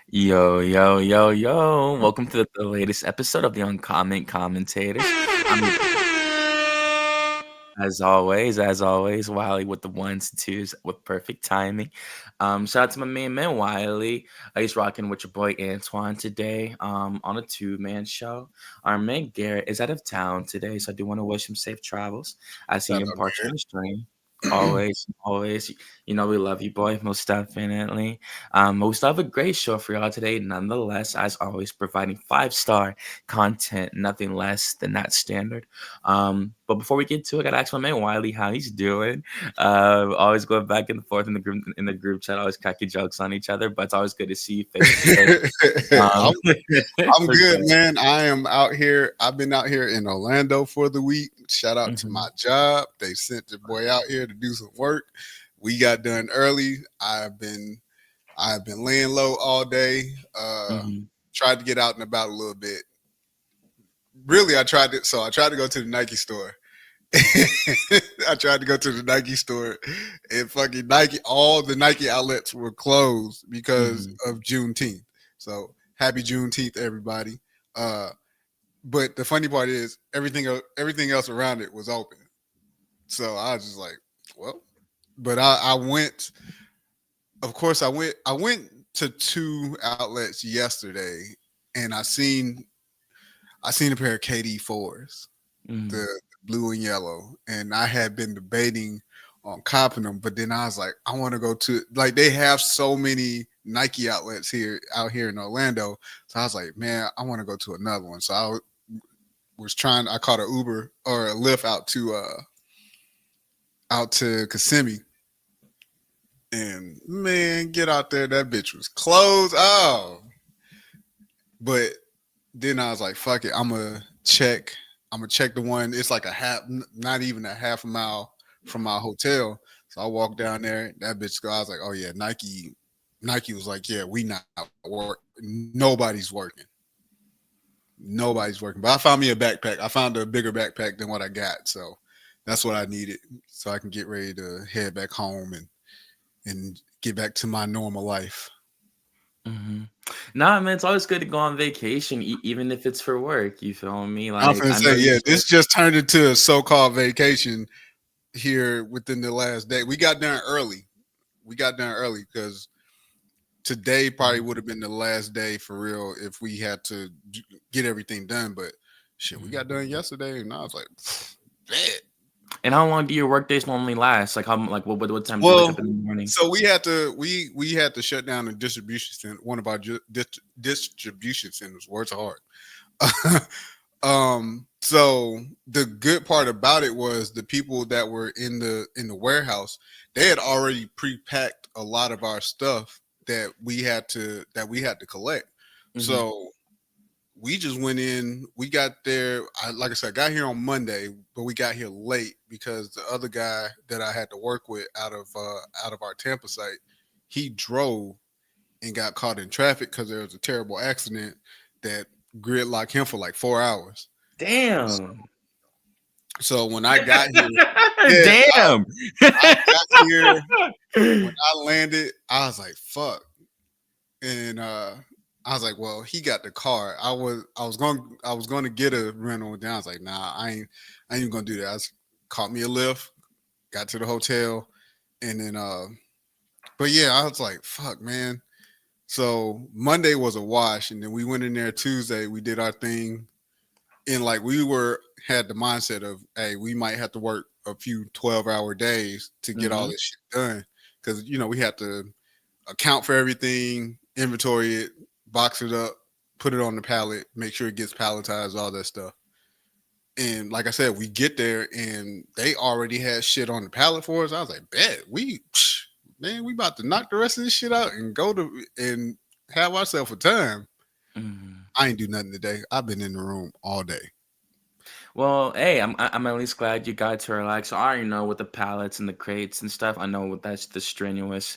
Yo, yo, yo, yo. Welcome to the latest episode of the Uncommon Commentators. I'm your as always, Wiley with the ones and twos with perfect timing. Shout out to my main man Wiley. He's rocking with your boy Antoine today. On a two-man show. Our man Garrett is out of town today, so I do want to wish him safe travels as he Shout out, embarks on man. the stream. Always. We love you, boy, most definitely. We still have a great show for y'all today, nonetheless, as always, providing five-star content, nothing less than that standard. But before we get to it, I gotta ask my man Wiley how he's doing. Always going back and forth in the group chat, always cracking jokes on each other, but it's always good to see you face to face. I'm, I'm For good, sure. man. I am out here. I've been out here in Orlando for the week. Shout out to my Mhm, job. They sent the boy out here to do some work. We got done early. I've been laying low all day. mhm. Tried to get out and about a little bit. Really, I tried to go to the Nike store. I tried to go to the Nike store, and fucking Nike, all the Nike outlets were closed because Mhm. of Juneteenth. So happy Juneteenth, everybody. Uh, but the funny part is everything else around it was open. So I was just like, well, but I went. Of course, I went to two outlets yesterday, and I seen a pair of KD4s, Mhm. the blue and yellow, and I had been debating on copping them, but then I was like, I want to go to, like, they have so many Nike outlets here out here in Orlando, so I was like, man, I want to go to another one. So was trying. I caught an Uber or a Lyft out to Kissimmee, and man, get out there, that bitch was closed. Oh, but then I was like, fuck it, I'm gonna check the one. It's like a half, not even a half a mile from my hotel. So I walked down there. That bitch, I was like, oh yeah, Nike. Nike was like, yeah, we not work. Nobody's working. Nobody's working. But I found me a backpack. I found a bigger backpack than what I got. So that's what I needed, so I can get ready to head back home and get back to my normal life. Mhm. Nah, man, it's always good to go on vacation, even if it's for work. You feel me? I'm Like gonna I know say, you yeah, said. this just turned into a so-called vacation here within the last day. We got done early. We got done early because today probably Mhm, would have been the last day for real if we had to get everything done. But shit, we mhm. got done yesterday, and I was like, bet. And how long do your work days normally last? Like what time do you wake Well, up in the morning? so we had to shut down the distribution center. One of our distribution centers. Words are hard. So the good part about it was the people that were in the warehouse, they had already pre-packed a lot of our stuff that we had to collect. Mhm, So we just went in. We got there. Like I said, I got here on Monday, but we got here late because the other guy that I had to work with out of our Tampa site, he drove and got caught in traffic because there was a terrible accident that gridlocked him for like 4 hours. damn. So when I got here, yeah, Damn. I got here. When I landed, I was like, "Fuck," and I was like, "Well, he got the car. I was going to get a rental." And then I was like, "Nah, I ain't even gonna do that." Caught me a lift, got to the hotel, and then but yeah, I was like, "Fuck, man." So Monday was a wash, and then we went in there Tuesday. We did our thing, and like we were had the mindset of, hey, we might have to work a few 12-hour days to get all Mhm, this shit done because we had to account for everything, inventory it, box it up, put it on the pallet, make sure it gets palletized, all that stuff. And like I said, we get there and they already had shit on the pallet for us. I was like, bet man, we about to knock the rest of this shit out and go to and have ourselves a time. mhm. I ain't do nothing today. I've been in the room all day. Well, hey, I'm at least glad you got to relax. I already know with the pallets and the crates and stuff. I know that's the strenuous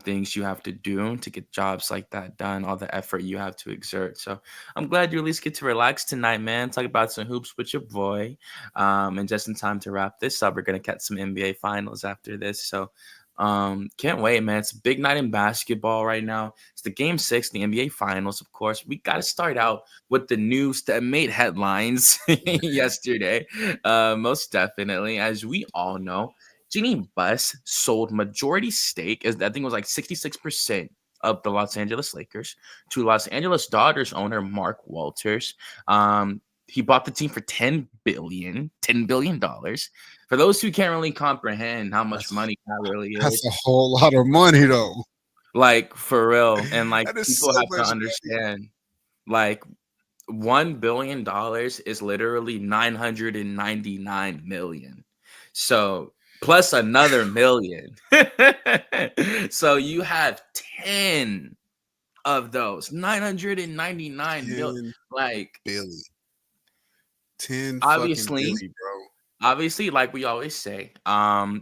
things you have to do to get jobs like that done, all the effort you have to exert. So I'm glad you at least get to relax tonight, man. Talk about some hoops with your boy. And just in time to wrap this up, we're gonna catch some NBA finals after this. So Can't wait, man. It's a big night in basketball right now. It's the game six, the NBA finals, of course. We got to start out with the news that made headlines yesterday. Most definitely, as we all know, Jeannie Buss sold majority stake, as I think it was like 66% of the Los Angeles Lakers to Los Angeles Dodgers owner Mark Walters. He bought the team for $10 billion. For those who can't really comprehend how much That's money that really that's is, a whole lot of money though. like for real, and like That is people so have to much money. understand, like $1 billion is literally 999 million. So plus another million. So you have 10 of those 999 million. 10 Like billion. 10 fucking obviously, billy, bro. obviously, like we always say,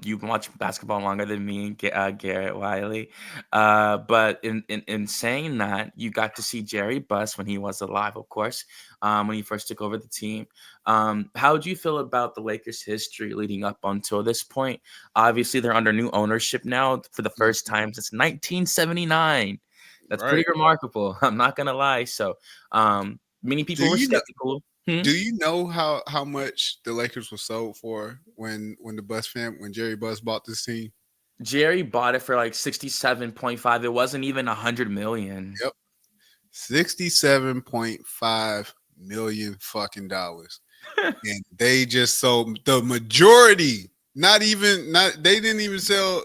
you've been watching basketball longer than me and Garrett Wiley. But in saying that, you got to see Jerry Buss when he was alive, of course, when he first took over the team. How do you feel about the Lakers' history leading up until this point? Obviously, they're under new ownership now for the first Mhm. time since 1979. That's pretty Right. remarkable. I'm not gonna lie. So, many Do people were you know skeptical. Hmm? do you know how much the Lakers were sold for when the Bus fam when Jerry Buss bought this team? Jerry bought it for like 67.5. It wasn't even 100 million. Yep. $67.5 million fucking dollars. And they just sold the majority. Not they didn't even sell,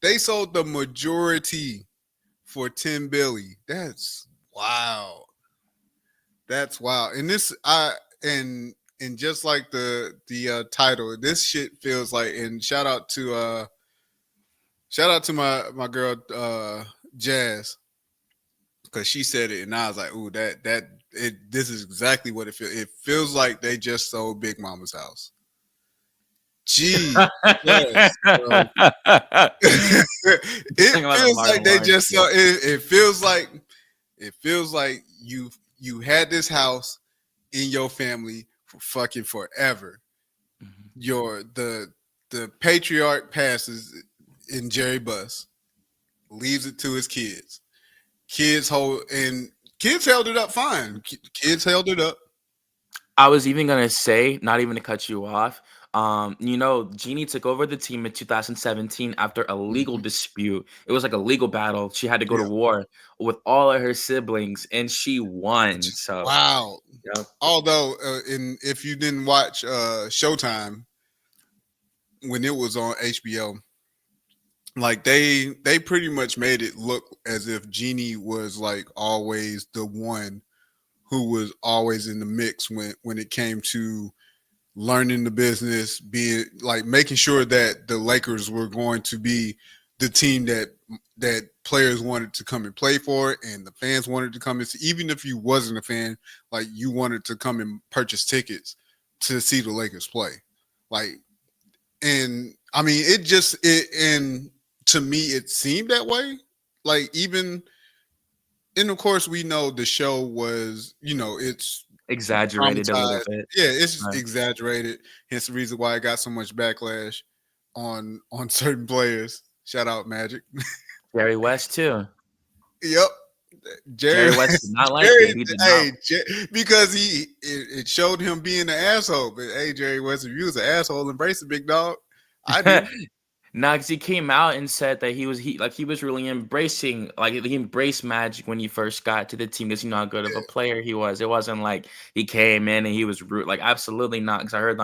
they sold the majority for 10 billion. That's wow. That's wow. And this I and just like the title, this shit feels like, and shout out to my girl Jazz, because she said it and I was like, ooh, this is exactly what it feels. It feels like they just sold Big Mama's house. Gee, yes, bro. Sing It a lot of feels Martin like they Lawrence just shit. sold it feels like you had this house in your family for fucking forever. Mhm. Your the patriarch passes in Jerry Buss, leaves it to his kids. Kids held it up fine. Kids held it up. I was even gonna say, not even to cut you off. Jeannie took over the team in 2017 after a legal Mhm. dispute. It was like a legal battle. She had to go to Yeah. war with all of her siblings, and she won. So, Wow. yeah, Although, in if you didn't watch Showtime when it was on HBO, like they pretty much made it look as if Jeannie was like always the one who was always in the mix when it came to learning the business, being like making sure that the Lakers were going to be the team that players wanted to come and play for, and the fans wanted to come and see. Even if you wasn't a fan, like you wanted to come and purchase tickets to see the Lakers play. Like, and I mean, and to me, it seemed that way. Like even, and of course, we know the show was, it's exaggerated a little traumatized. bit. Yeah, it's Right. exaggerated. Hence the reason why it got so much backlash on certain players. Shout out Magic. Jerry West too. Yep, Jerry. Jerry West did not like Jerry. it. He did not. Hey, because it showed him being an asshole. But hey, Jerry West, if you was an asshole, embrace it, big dog. I do. Nah, because he came out and said that he was really embracing, like he embraced Magic when he first got to the team because you know how good of a player he was. It wasn't like he came in and he was rude. Like absolutely not. Because I heard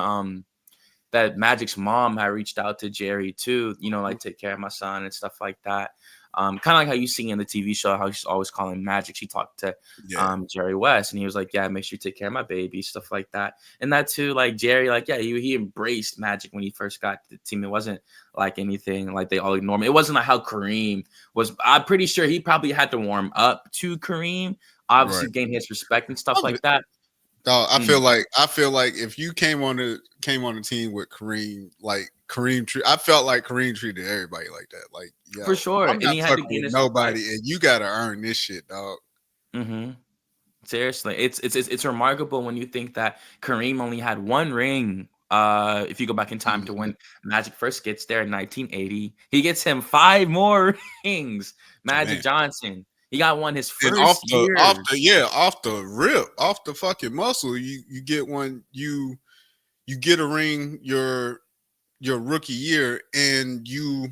that Magic's mom had reached out to Jerry too, like take care of my son and stuff like that. Kind of like how you see in the TV show how she's always calling Magic. She talked to Yeah. Jerry West, and he was like, "Yeah, make sure you take care of my baby," stuff like that. And that too, like Jerry, like yeah, he embraced Magic when he first got to the team. It wasn't like anything like they all ignore him. It wasn't like how Kareem was. I'm pretty sure he probably had to warm up to Kareem, obviously Right. gain his respect and stuff like that. Dog, Mm. I feel like if you came on the team with Kareem, like I felt like Kareem treated everybody like that. Like, For yo, sure, I'm and not he had to fucking gain with his respect. nobody, and you gotta earn this shit, dog. Hmm. Seriously, it's remarkable when you think that Kareem only had one ring If you go back in time to Mhm. when Magic first gets there in 1980, he gets him 5 more rings. Magic Man. Johnson, he got one his And off first the off year. the yeah, off the rip, off the fucking muscle, you get one, you get a ring your rookie year, and you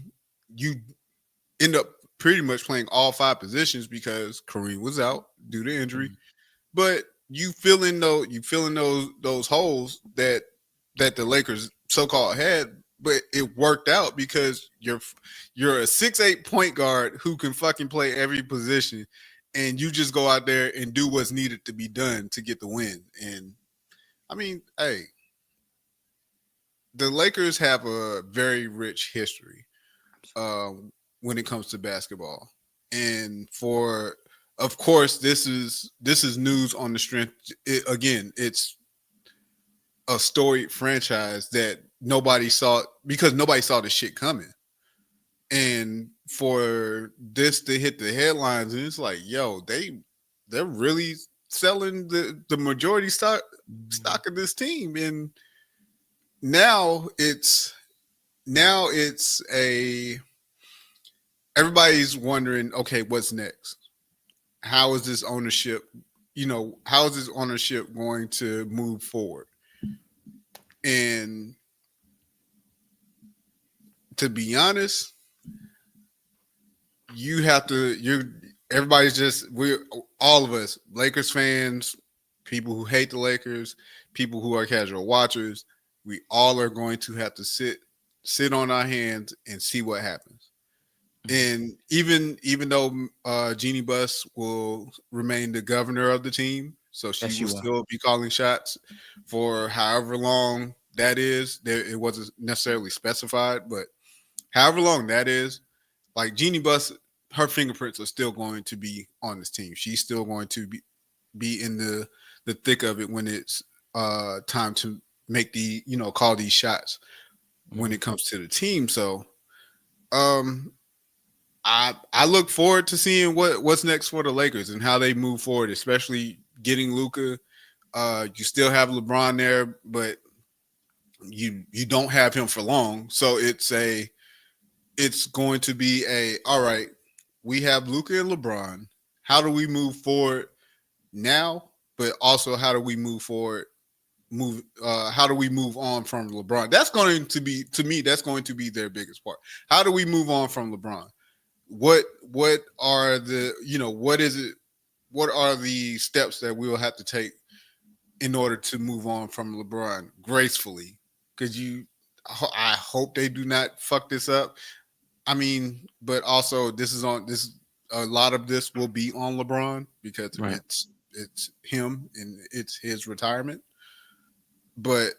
end up pretty much playing all five positions because Kareem was out due to injury. Mhm, But you fill in those holes that the Lakers so called had, but it worked out because you're a 6'8" point guard who can fucking play every position, and you just go out there and do what's needed to be done to get the win. And I mean, hey, the Lakers have a very rich history when it comes to basketball, and for of course this is news on the strength. Again, it's a storied franchise that nobody saw because nobody saw the shit coming. And for this to hit the headlines, and it's like, yo, they're really selling the majority mhm. stock of this team. And now it's a everybody's wondering, okay, what's next? How is this ownership, how is this ownership going to move forward? And to be honest, you're everybody's just we're all of us Lakers fans, people who hate the Lakers, people who are casual watchers, we all are going to have to sit on our hands and see what happens. Mhm. And even though Jeannie Buss will remain the governor of the team, so she Yes, you will will. still be calling shots for however long that is. There, it wasn't necessarily specified, but however long that is, like Jeannie Buss, her fingerprints are still going to be on this team. She's still going to be in the thick of it when it's time to make call these shots when Mhm. it comes to the team. So um I look forward to seeing what's next for the Lakers and how they move forward, especially getting Luca. You still have LeBron there, but you don't have him for long. So it's going to be a all right. We have Luca and LeBron. How do we move forward now? But also, how do we move forward? How do we move on from LeBron? That's going to be to me. That's going to be their biggest part. How do we move on from LeBron? What are the what is it? What are the steps that we'll have to take in order to move on from LeBron gracefully? Because I hope they do not fuck this up. I mean, but also this is on this. A lot of this will be on LeBron because Right. it's him and it's his retirement. But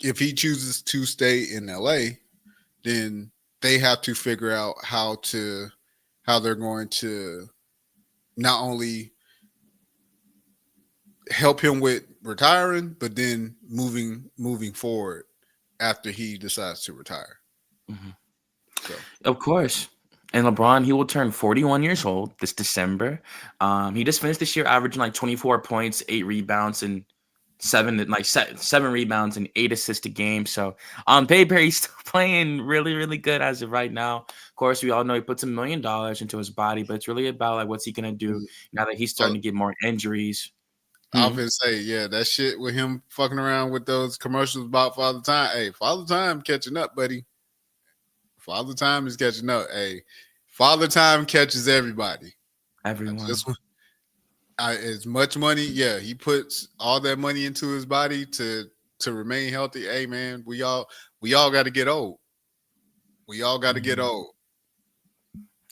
if he chooses to stay in LA, then they have to figure out how they're going to not only help him with retiring, but then moving forward after he decides to retire. Mhm. So Of course. And LeBron, he will turn 41 years old this December. He just finished this year averaging like 24 points, 8 rebounds, and seven rebounds and 8 assists a game. So paper, he's still playing really, really good as of right now. Of course, we all know he puts $1 million into his body, but it's really about like what's he gonna do now that he's uh, starting to get more injuries. I've Hmm. been say, yeah, that shit with him fucking around with those commercials about Father Time. Hey, Father Time catching up, buddy. Father Time is catching up. Hey, Father Time catches everybody. I Everyone. just as much money, yeah, he puts all that money into his body to remain healthy. Hey man, we all got to get old. We all got to get Mhm. old.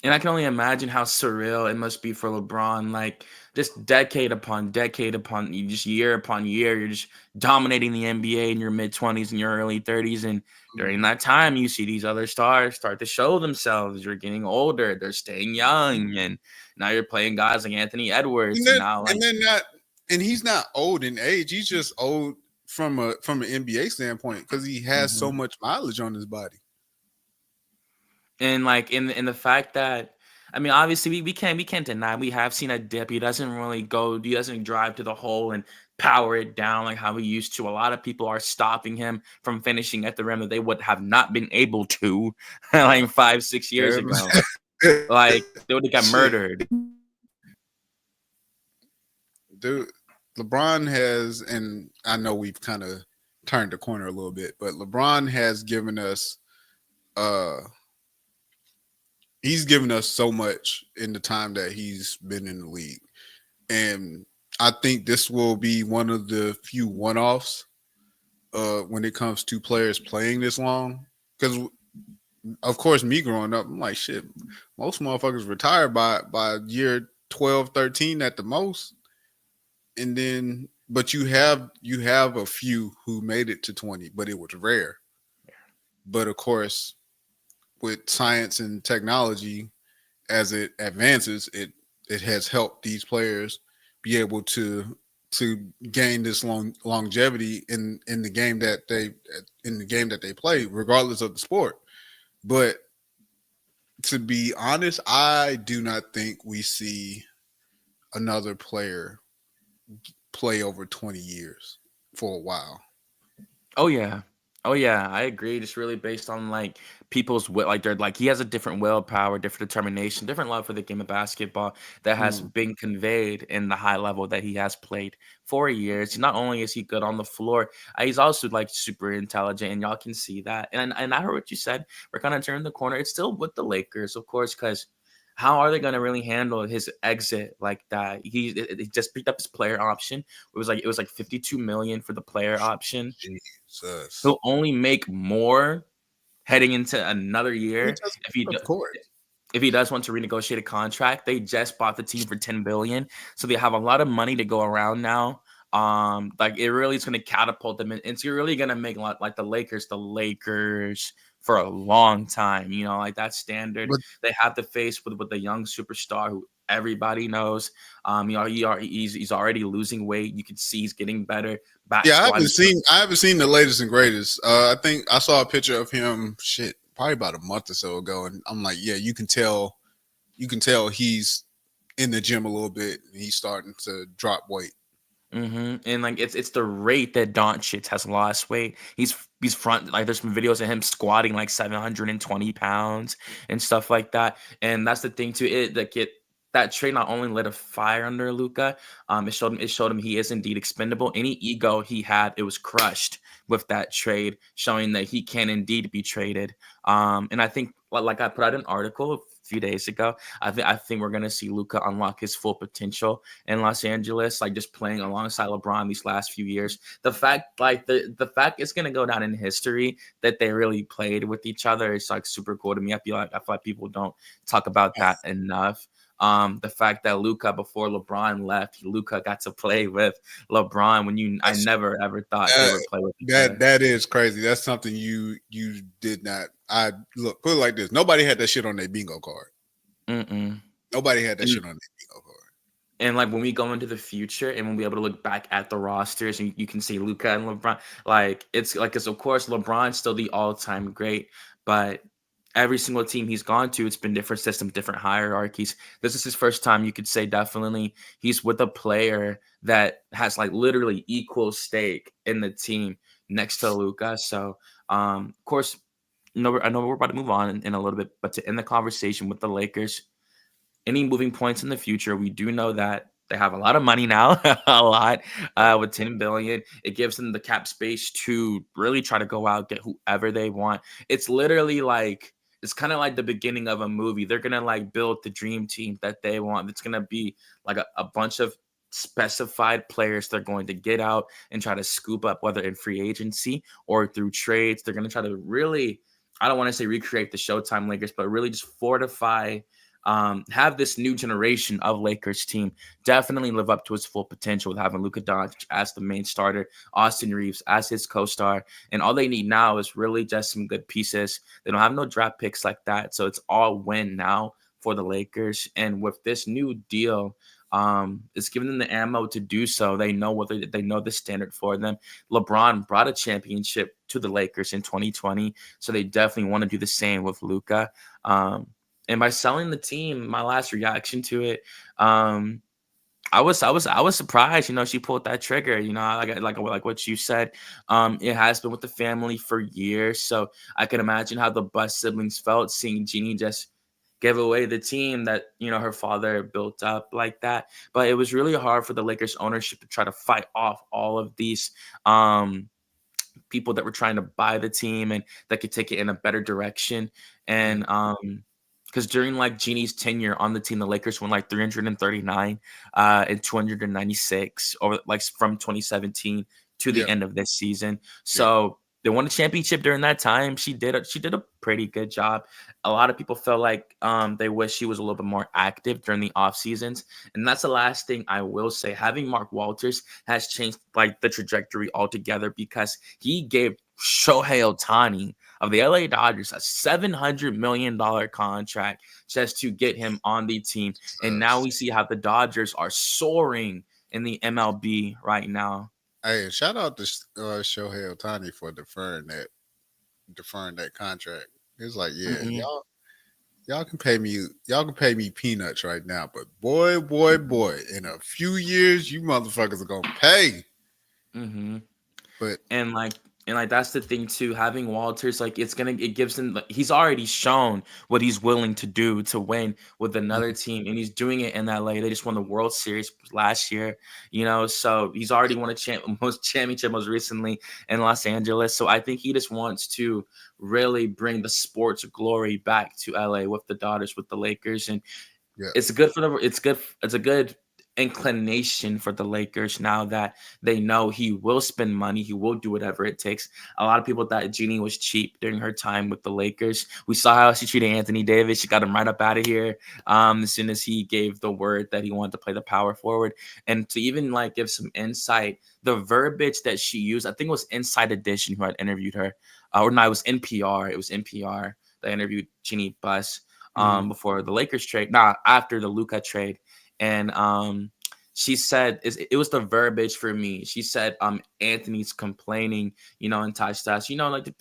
And I can only imagine how surreal it must be for LeBron. Like just decade upon decade upon just year upon year, you're just dominating the NBA in your mid 20s and your early 30s. And during Mhm. that time, you see these other stars start to show themselves. You're getting older, they're staying young, and now you're playing guys like Anthony And Edwards, and then now and like then not and he's not old in age. He's just old from an NBA standpoint because he has so mhm. much mileage on his body. And like in the fact that I mean, obviously we can't deny we have seen a dip. He doesn't really go. He doesn't drive to the hole and power it down like how he used to. A lot of people are stopping him from finishing at the rim that they would have not been able to like 5, 6 years Yeah. ago. Like they would have got Shit, murdered. dude. LeBron has, and I know we've kind of turned the corner a little bit, but LeBron has given us, uh, he's given us so much in the time that he's been in the league, and I think this will be one of the few one-offs when it comes to players playing this long. Because of course, me growing up, I'm like, shit, most motherfuckers retire by year 12, 13 at the most. And then but you have a few who made it to 20, but it was rare. But of course, with science and technology, as it advances, it has helped these players be able to gain this longevity in the game that they play, regardless of the sport. But to be honest, I do not think we see another player play over 20 years for a while. Oh yeah. Oh yeah, I agree. Just really based on like people's will, like they're like he has a different willpower, different determination, different love for the game of basketball that has Mm. been conveyed in the high level that he has played for years. Not only is he good on the floor, he's also like super intelligent, and y'all can see that. And I heard what you said. We're kind of turning the corner. It's still with the Lakers, of course, because how are they going to really handle his exit like that? He just picked up his player option. It was like 52 million for the player option. Jesus. He'll only make more heading into another year if he Of course. if he does want to renegotiate a contract. They just bought the team for 10 billion, so they have a lot of money to go around now. Like it really is going to catapult them, and it's really going to make like the Lakers for a long time. Like that standard But they have to face with the young superstar who everybody knows. He's already losing weight. You can see he's getting better. Back yeah, squatting. I haven't seen the latest and greatest. I think I saw a picture of him shit probably about a month or so ago, and I'm like, yeah, you can tell he's in the gym a little bit. And he's starting to drop weight. And like it's the rate that Doncic has lost weight. He's front like there's some videos of him squatting like 720 pounds and stuff like that. And that's the thing too. That trade not only lit a fire under Luca, it showed him he is indeed expendable. Any ego he had, it was crushed with that trade, showing that he can indeed be traded. And I think like I put out an article a few days ago. I think we're gonna see Luca unlock his full potential in Los Angeles, like just playing alongside LeBron these last few years. The fact it's gonna go down in history that they really played with each other is like super cool to me. I feel like people don't talk about that enough. The fact that Luca before LeBron left, Luca got to play with LeBron I That's never ever thought they that would play with each that other. that is crazy. That's something you did not. I look put it like this. Nobody had that shit on their bingo card. Mm-mm. Nobody had that And shit on their bingo card. And like when we go into the future and when we able to look back at the rosters and you can see Luca and LeBron, like it's of course LeBron's still the all-time great, but every single team he's gone to, it's been different systems, different hierarchies. This is his first time, you could say definitely he's with a player that has like literally equal stake in the team next to Luca. So of course, I know we're about to move on in a little bit, but to end the conversation with the Lakers, any moving points in the future, we do know that they have a lot of money now, a lot with 10 billion. It gives them the cap space to really try to go out get whoever they want. It's literally like it's kind of like the beginning of a movie. They're gonna like build the dream team that they want. It's gonna be like a bunch of specified players they're going to get out and try to scoop up, whether in free agency or through trades. They're gonna try to really, I don't want to say recreate the Showtime Lakers, but really just fortify, have this new generation of Lakers team definitely live up to its full potential with having Luka Doncic as the main starter, Austin Reeves as his co-star, and all they need now is really just some good pieces. They don't have no draft picks like that, so it's all win now for the Lakers. And with this new deal, it's giving them the ammo to do so. They know what they know the standard for them. LeBron brought a championship to the Lakers in 2020, so they definitely want to do the same with Luka. And by selling the team, my last reaction to it, um, I was surprised. She pulled that trigger. Like what you said. It has been with the family for years, so I can imagine how the Bus siblings felt seeing Jeannie just give away the team that her father built up like that. But it was really hard for the Lakers ownership to try to fight off all of these um people that were trying to buy the team and that could take it in a better direction. Yeah, And because during like Genie's tenure on the team, the Lakers won like 339 and 296 over like from 2017 to the yeah, end of this season. yeah. So they won a championship during that time. She did a pretty good job. A lot of people felt like they wish she was a little bit more active during the off seasons, and that's the last thing I will say. Having Mark Walters has changed like the trajectory altogether because he gave Shohei Ohtani of the LA Dodgers a $700 million contract just to get him on the team. And now we see how the Dodgers are soaring in the MLB right now. Hey, shout out to Shohei Ohtani for deferring that contract. It's like, yeah, Mm-mm, y'all can pay me peanuts right now, but boy, boy, mm-mm, boy, in a few years, you motherfuckers are gonna pay. mm-hmm. But and like and like that's the thing too, having Walters, like it gives him, like, he's already shown what he's willing to do to win with another mhm, team, and he's doing it in LA. They just won the World Series last year, so he's already won a most championship most recently in Los Angeles. So I think he just wants to really bring the sports glory back to LA with the Dodgers, with the Lakers. And yeah, it's a good inclination for the Lakers now that they know he will spend money, he will do whatever it takes. A lot of people thought Jeannie was cheap during her time with the Lakers. We saw how she treated Anthony Davis. She got him right up out of here as soon as he gave the word that he wanted to play the power forward. And to even like give some insight, the verbiage that she used, I think it was Inside Edition who had interviewed her, or no, it was NPR. It was NPR that interviewed Jeannie Buss mhm, before the Lakers trade, not after the Luca trade. And she said it was the verbiage for me. She said Anthony's complaining, and touch stats, like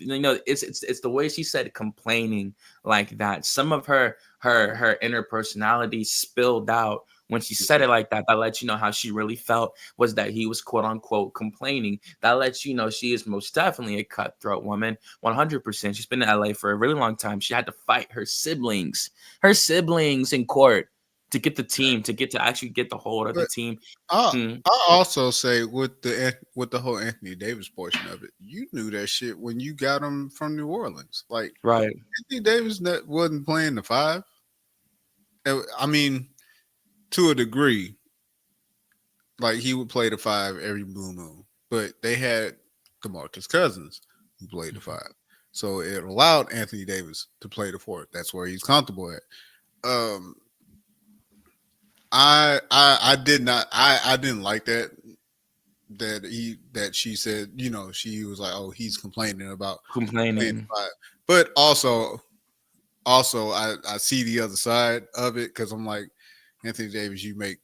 it's the way she said complaining like that. Some of her inner personality spilled out when she said it like that. That lets you know how she really felt, was that he was quote unquote complaining. That lets you know she is most definitely a cutthroat woman, 100%. She's been in LA for a really long time. She had to fight her siblings in court to get the team, to actually get the hold of the but team. I Hmm, I also say with the whole Anthony Davis portion of it, you knew that shit when you got him from New Orleans. Like right. Anthony Davis wasn't playing the five. I mean, to a degree, like he would play the five every blue moon, but they had DeMarcus Cousins who played the Mhm. five, so it allowed Anthony Davis to play the four. That's where he's comfortable at. Um, I did not I didn't like that she said, she was like, oh, he's complaining about playing Complaining. the five, but also I see the other side of it because I'm like, Anthony Davis, you make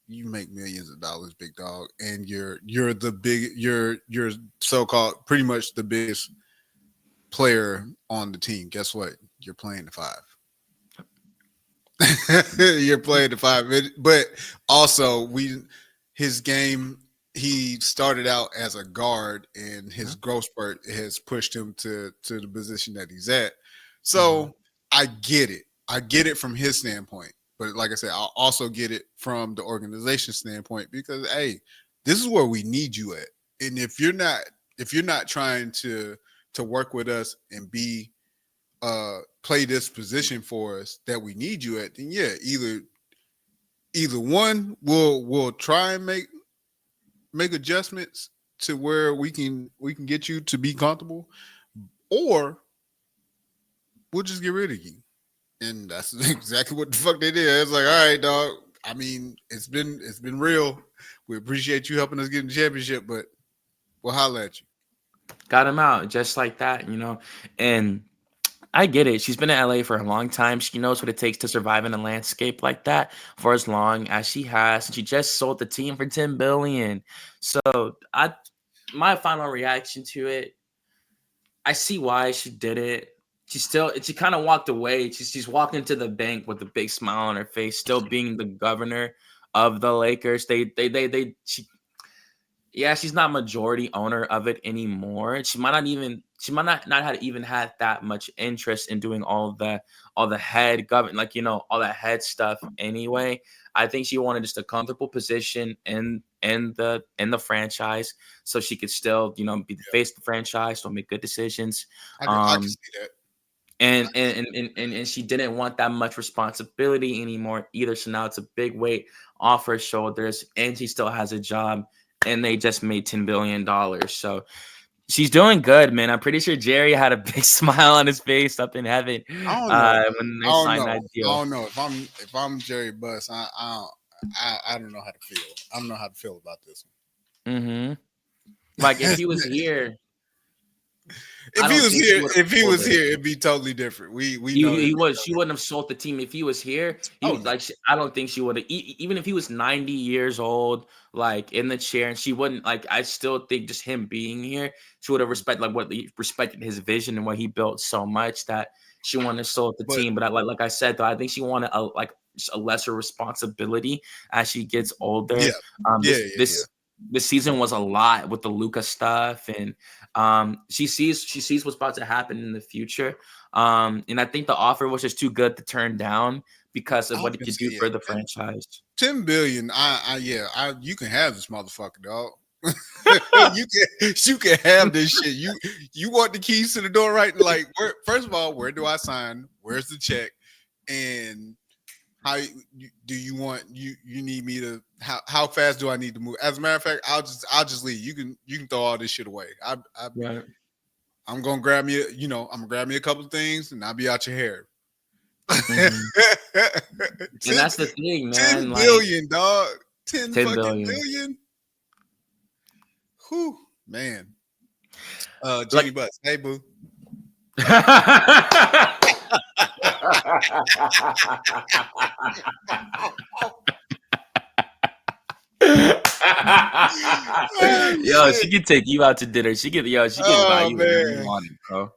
millions of dollars, big dog, and you're so called pretty much the biggest player on the team. Guess what? You're playing the five. You're playing the five, but also his game. He started out as a guard, and his Yeah. growth spurt has pushed him to the position that he's at. Mhm. So I get it. I get it from his standpoint, but like I said, I'll also get it from the organization standpoint because hey, this is where we need you at, and if you're not trying to work with us and be play this position for us that we need you at, then yeah, either one we'll try and make adjustments to where we can get you to be comfortable, or we'll just get rid of you. And that's exactly what the fuck they did. It's like, all right, dog. I mean, it's been real. We appreciate you helping us get in the championship, but we'll holler at you. Got him out just like that. And I get it. She's been in LA for a long time. She knows what it takes to survive in a landscape like that for as long as she has. And she just sold the team for 10 billion. So my final reaction to it, I see why she did it. She kind of walked away. She's walking to the bank with a big smile on her face, still being the governor of the Lakers. She yeah, she's not majority owner of it anymore. She might not have even had that much interest in doing all the head govern like all that head stuff anyway. I think she wanted just a comfortable position in the franchise so she could still, be the Yeah, face of the franchise, still make good decisions. I can Um see that. I and can and, and and she didn't want that much responsibility anymore either. So now it's a big weight off her shoulders, and she still has a job, and they just made $10 billion. So she's doing good, man. I'm pretty sure Jerry had a big smile on his face up in heaven I don't know, man. when I they don't signed know. that I deal. don't know if I'm Jerry Buss. I don't know how to feel. I don't know how to feel about this Hmm. Like if one. he was here, I don't think she would have If he sold was it. here, it'd be totally different. We know it'd He be was. She totally. wouldn't have sold the team if he was here. Oh no, I don't think she would have. Even if he was 90 years old, like in the chair, and she wouldn't like. I still think just him being here, she would have respected his vision and what he built so much that she wanted to sold the but team. But like I said, though, I think she wanted just a lesser responsibility as she gets yeah, older. yeah, yeah, yeah. This season was a lot with the Luca stuff, and she sees what's about to happen in the future. And I think the offer was just too good to turn down because I of was what it gonna could say do yeah, for the franchise. 10 billion. Yeah, you can have this motherfucker, dog. You can have this shit. You want the keys to the door, right? Like, first of all, where do I sign? Where's the check? And do you want you need me to how fast do I need to move? As a matter of fact, I'll just leave. You can throw all this shit away. Right. I'm gonna grab me I'm gonna grab me a couple of things and I'll be out your hair. Hmm. 10, And that's the thing, 10 man. Like billion, dog. 10 10 fucking billion. billion. Whew, man. Jeannie Like Butts. Hey boo. Oh Yo, shit. she could take you out to dinner. She could buy Oh you whatever you man. wanted, bro.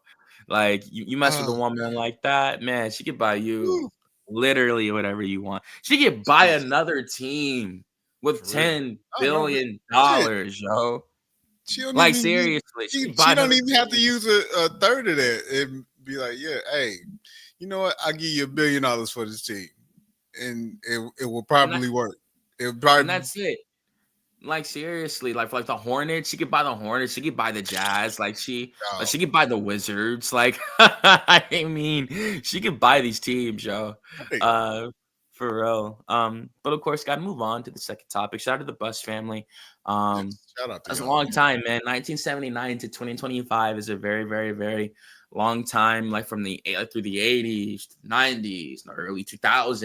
Like you mess with a Oh woman like that, man, she could buy you whew, literally whatever you want. She could buy Jesus. another team with For real. $10 Oh no, man. billion, Shit. yo. She don't Like even use seriously, she could buy she don't another even have to team. use a third of that and be like, yeah, hey, you know what? I'll give you $1 billion for this team. And it will And that probably work. It will and probably that's it. Like seriously, like for like the Hornets, she could buy the Hornets, she could buy the Jazz, oh, she could buy the Wizards. Like I mean, she could buy these teams, yo. I think Uh for real. But of course, gotta move on to the second topic. Shout out to the Bus family. Um yes. Shout out to that's a y'all, long man. time, man. 1979 to 2025 is a very, very, very long time, like from through the 80s, 90s, the early 2000s.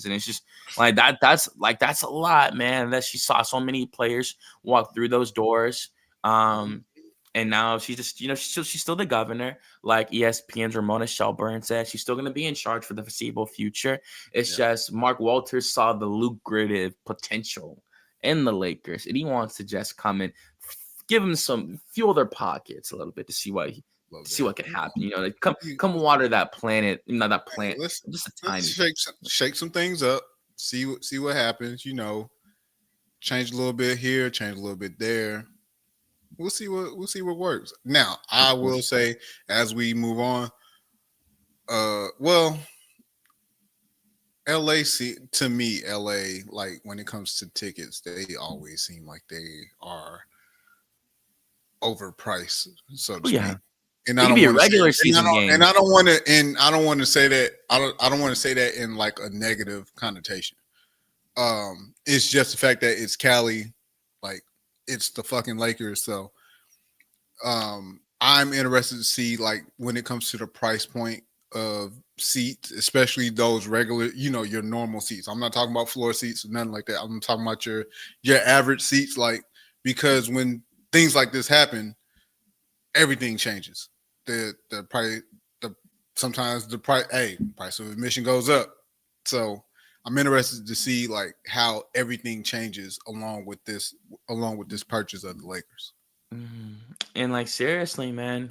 And it's just like that's a lot, man. That she saw so many players walk through those doors. Um, and now she's just, she's still the governor. Like ESPN's Ramona Shelburne said, she's still going to be in charge for the foreseeable future. It's Yeah. just Mark Walters saw the lucrative potential in the Lakers, and he wants to just come and give them some fuel their pockets a little bit to see Love to see that. what can happen. Like You- come water that planet, not that hey, plant, just a let's tiny bit. shake some things up. See what happens. Change a little bit here, change a little bit there. We'll see what works. Now, Of I will course. say as we move on, well, LA to me, LA, like when it comes to tickets, they always seem like they are overpriced, so to Oh speak. yeah, And it I could don't be a want to say regular and season game. I don't want to say that I don't want to say that in like a negative connotation. It's just the fact that it's Cali, like it's the fucking Lakers, so I'm interested to see like when it comes to the price point of seats, especially those regular, your normal seats. I'm not talking about floor seats or nothing like that. I'm talking about your average seats, like because when things like this happen, everything changes. The price, the sometimes the price, hey, price of admission goes up. So I'm interested to see like how everything changes along with this purchase of the Lakers. Mhm. And like seriously, man,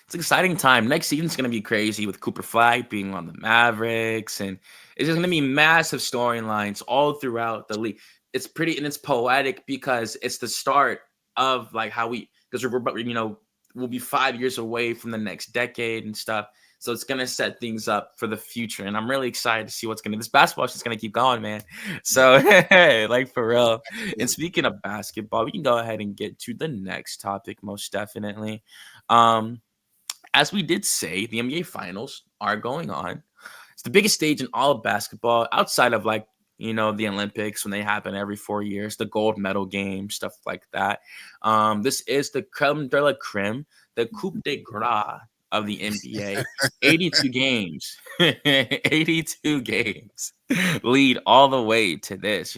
it's an exciting time. Next season's gonna be crazy with Cooper Flag being on the Mavericks, and It's just gonna be massive storylines all throughout the league. It's pretty and it's poetic because it's the start of like how we because we're we'll be 5 years away from the next decade and stuff. So it's gonna set things up for the future, and I'm really excited to see what's gonna. This basketball is just gonna keep going, man. Yeah, So like for real. And absolutely. speaking of basketball, we can go ahead and get to the next topic, most definitely. Um, as we did say, the NBA Finals are going on. It's the biggest stage in all of basketball outside of like, the Olympics when they happen every 4 years, the gold medal game, stuff like that. This is the creme de la creme, the coup de grace of the NBA. 82 games, 82 games lead all the way to this.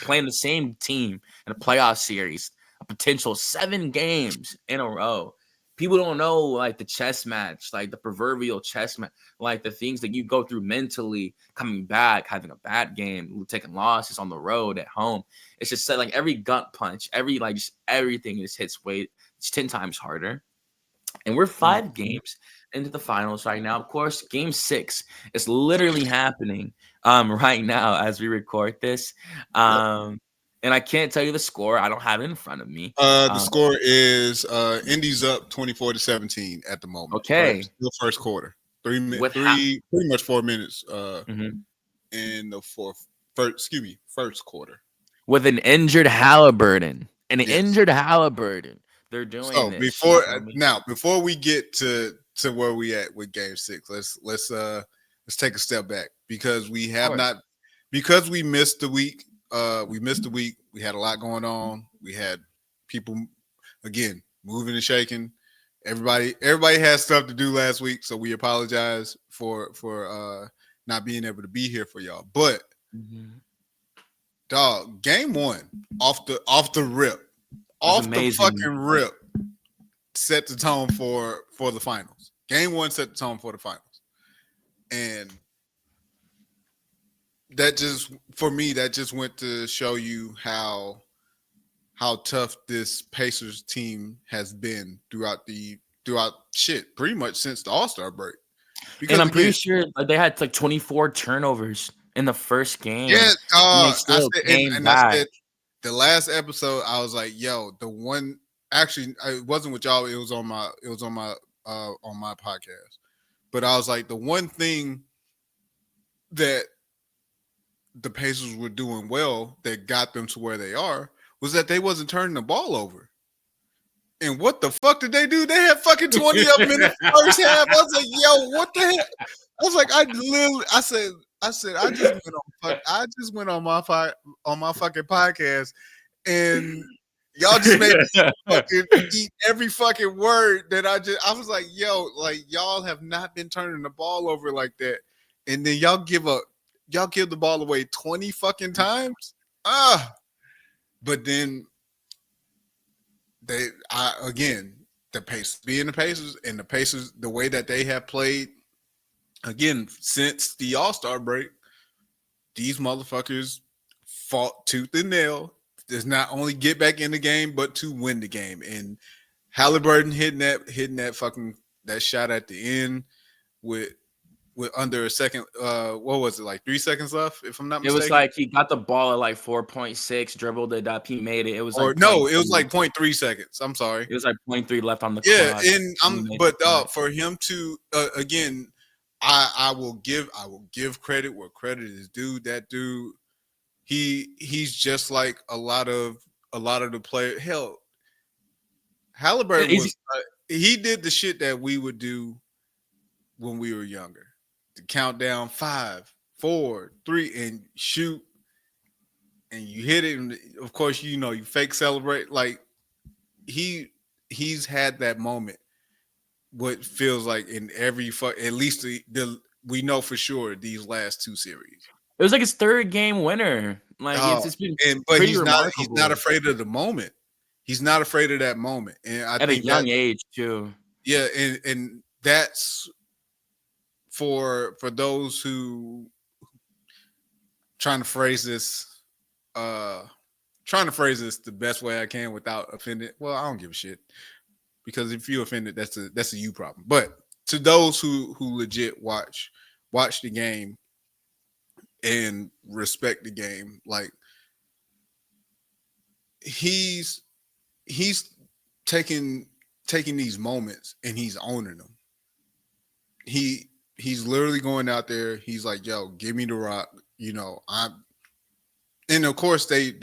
Playing the same team in a playoff series, a potential 7 games in a row. People don't know like the chess match, like the proverbial chess match, like the things that you go through mentally, coming back, having a bad game, taking losses on the road at home. It's just like every gut punch, every like just everything just hits weight. It's 10 times harder. And we're 5 games into the finals right now. Of course, game 6 is literally happening right now as we record this. Yep. And I can't tell you the score. I don't have it in front of me. The score is Indy's up 24-17 at the moment, but Okay. still first quarter. With half. Three pretty much 4 minutes Mhm. in the first quarter. With an injured Halliburton. An Yes. injured Halliburton. They're doing So this. You feel me? before we get to where we at with game 6, let's take a step back because we Of have course. not because we missed the week. We missed the week. We had a lot going on. We had people again moving and shaking. Everybody had stuff to do last week, so we apologize for not being able to be here for y'all. But Mhm. dog, game 1 off the rip, It was off the amazing. fucking rip, set the tone for the finals. Game 1 set the tone for the finals, and that just for me that just went to show you how tough this Pacers team has been throughout shit pretty much since the All-Star break. And Because I'm pretty again, sure they had like 24 turnovers in the first yeah, game, and they I still said came and I back. said the last episode I was like, yo, the one actually it wasn't with y'all, it was on my podcast. But I was like, the one thing that the Pacers were doing well that got them to where they are was that they wasn't turning the ball over. And what the fuck did they do? They had fucking 20 of them in the first half. I was like, yo, what the hell? I was like, I said, I just went on my fucking podcast and y'all just made me fucking eat every fucking word that I was like, yo, like y'all have not been turning the ball over like that. And then y'all give the ball away 20 fucking times. Ah, but then again, the Pacers being the Pacers and the Pacers, the way that they have played again since the All-Star break, these motherfuckers fought tooth and nail. Does not only get back in the game, but to win the game. And Halliburton hitting that fucking that shot at the end with under a second. What was it, like 3 seconds left, if I'm not It was mistaken? like he got the ball at like 4.6, dribbled it up, he made it. It was Or like no, point it was 3. like 0.3 seconds. I'm sorry. It was like point 0.3 left on the Yeah, clock. and He I'm made the but shot. for him to again, I will give credit where credit is due. That dude, he's just like a lot of the players. Hell, Halliburton Is he, he did the shit that we would do when we were younger. To count down 5, 4, 3, and shoot, and you hit it. And of course, you fake celebrate. Like he's had that moment. What feels like in every at least we know for sure these last 2 series. it was like his third game winner. Like Oh, it's been but pretty he's not remarkable afraid of the moment. He's not afraid of that moment, and I at a think that young age too. yeah, and that's for those who trying to phrase this uh trying to phrase this the best way I can without offending. Well, I don't give a shit because if you offended, that's a you problem. But to those who legit watch the game, and respect the game. Like he's he's taking taking these moments and he's owning them. He's literally going out there. He's like, "Yo, give me the rock." I'm and of course they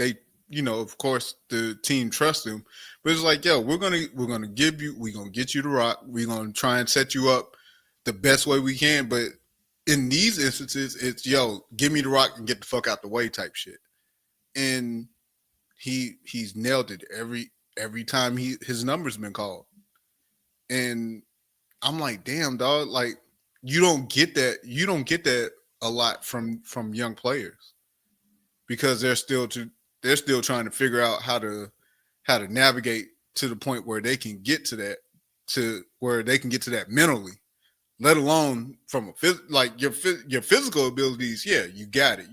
of course the team trusts him, but it's like, "Yo, we're gonna give you we're gonna get you the rock. We're gonna try and set you up the best way we can." But in these instances, it's, "Yo, give me the rock and get the fuck out the way" type shit. And he's nailed it every time his number's been called. And I'm like, damn, dog, like you don't get that a lot from young players because they're still trying to figure out how to navigate to the point where they can get to that to where they can get to that mentally, let alone from like your physical abilities. Yeah, you got it.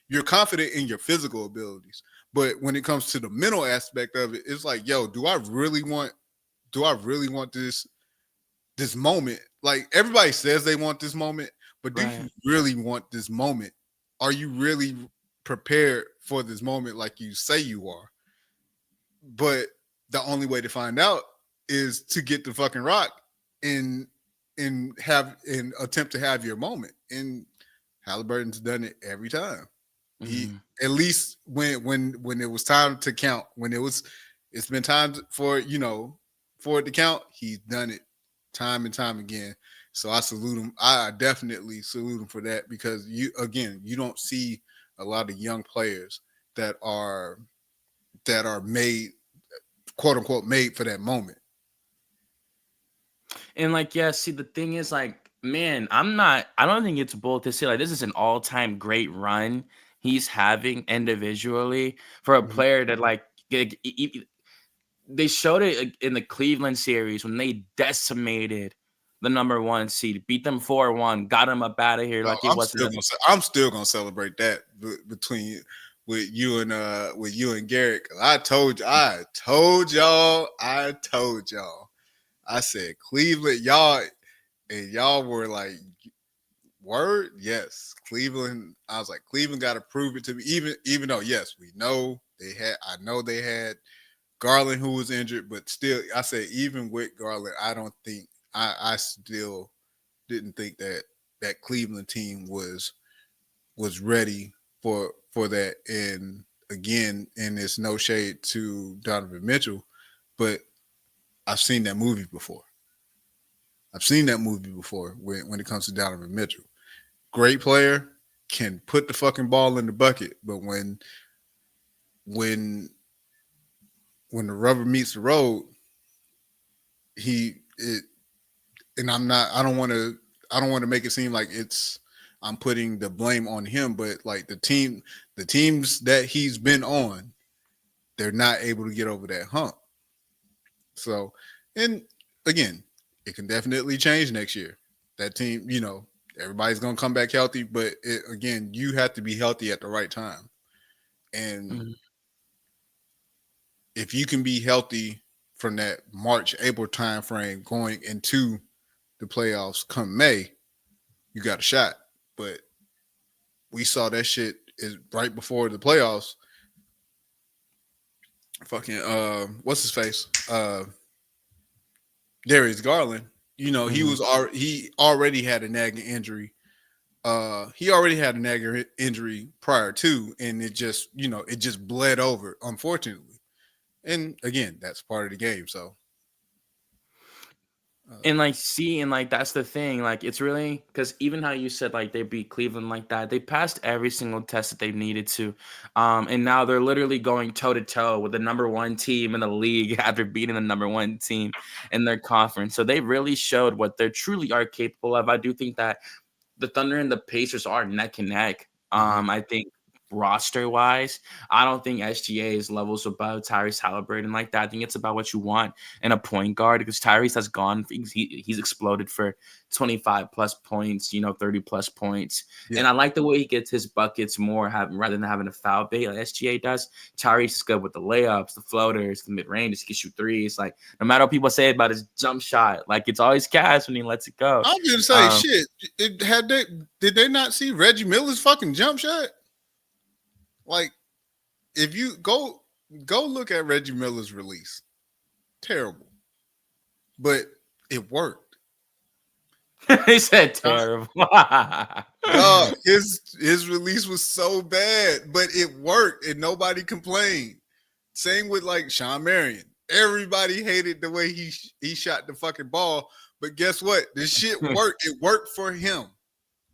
You're confident in your physical abilities, but when it comes to the mental aspect of it, it's like, yo, do I really want this moment? Like everybody says they want this moment, but do you Right. really want this moment? Are you really prepared for this moment like you say you are? But the only way to find out is to get the fucking rock and and attempt to have your moment. And Halliburton's done it every time. He Mhm. at least when it was time to count, when it's been time for for it to count, he's done it time and time again. So I salute him. I definitely salute him for that because you don't see a lot of young players that are made, quote unquote, made for that moment. And like, yeah, see, the thing is, like, man, I don't think it's bold to say like this is an all-time great run he's having individually for a Mhm. player that like they showed it in the Cleveland series when they decimated the number one seed, beat them 4-1, got him up out of here Oh, like it wasn't a I'm still gonna celebrate that between with you and Garrett. I told y'all. I said Cleveland, y'all, and y'all were like, word, yes, Cleveland. I was like, Cleveland got to prove it to me. Even though, yes, we know they had. I know they had Garland who was injured, but still, I say even with Garland, I don't think I still didn't think that Cleveland team was ready for that. And again, and it's no shade to Donovan Mitchell, but I've seen that movie before. I've seen that movie before when it comes to Donovan Mitchell. Great player, can put the fucking ball in the bucket, but when when the rubber meets the road, he it and I don't want to make it seem like it's I'm putting the blame on him, but like the teams that he's been on, they're not able to get over that hump. So, and again, it can definitely change next year. That team, everybody's gonna come back healthy, but again, you have to be healthy at the right time. And Mhm. if you can be healthy from that March April time frame going into the playoffs come May, you got a shot. But we saw that shit is right before the playoffs. Fucking what's his face? Darius Garland. Mhm. He already had a nagging injury. He already had a nagging injury prior to, and it just bled over, unfortunately. And again, that's part of the game. So uh, And like, see, and like that's the thing. Like, it's really because even how you said like they beat Cleveland like that, they passed every single test that they needed to. And now they're literally going toe to toe with the number one team in the league after beating the number one team in their conference. So they really showed what they truly are capable of. I do think that the Thunder and the Pacers are neck and neck. mhm. I think roster wise, I don't think SGA is levels above Tyrese Halliburton like that. I think it's about what you want in a point guard because Tyrese has gone, he's exploded for 25 plus points, 30 plus points. Yeah. And I like the way he gets his buckets more rather than having a foul bait like SGA does. Tyrese is good with the layups, the floaters, the mid range, he can shoot threes. Like, no matter what people say about his jump shot, like, it's always cash when he lets it go. I'm gonna say shit. Did they not see Reggie Miller's fucking jump shot? Like, if you go look at Reggie Miller's release, terrible, but it worked. He said terrible. Dog, his release was so bad, but it worked and nobody complained. Same with like Sean Marion. Everybody hated the way he shot the fucking ball, but guess what? The shit worked. It worked for him.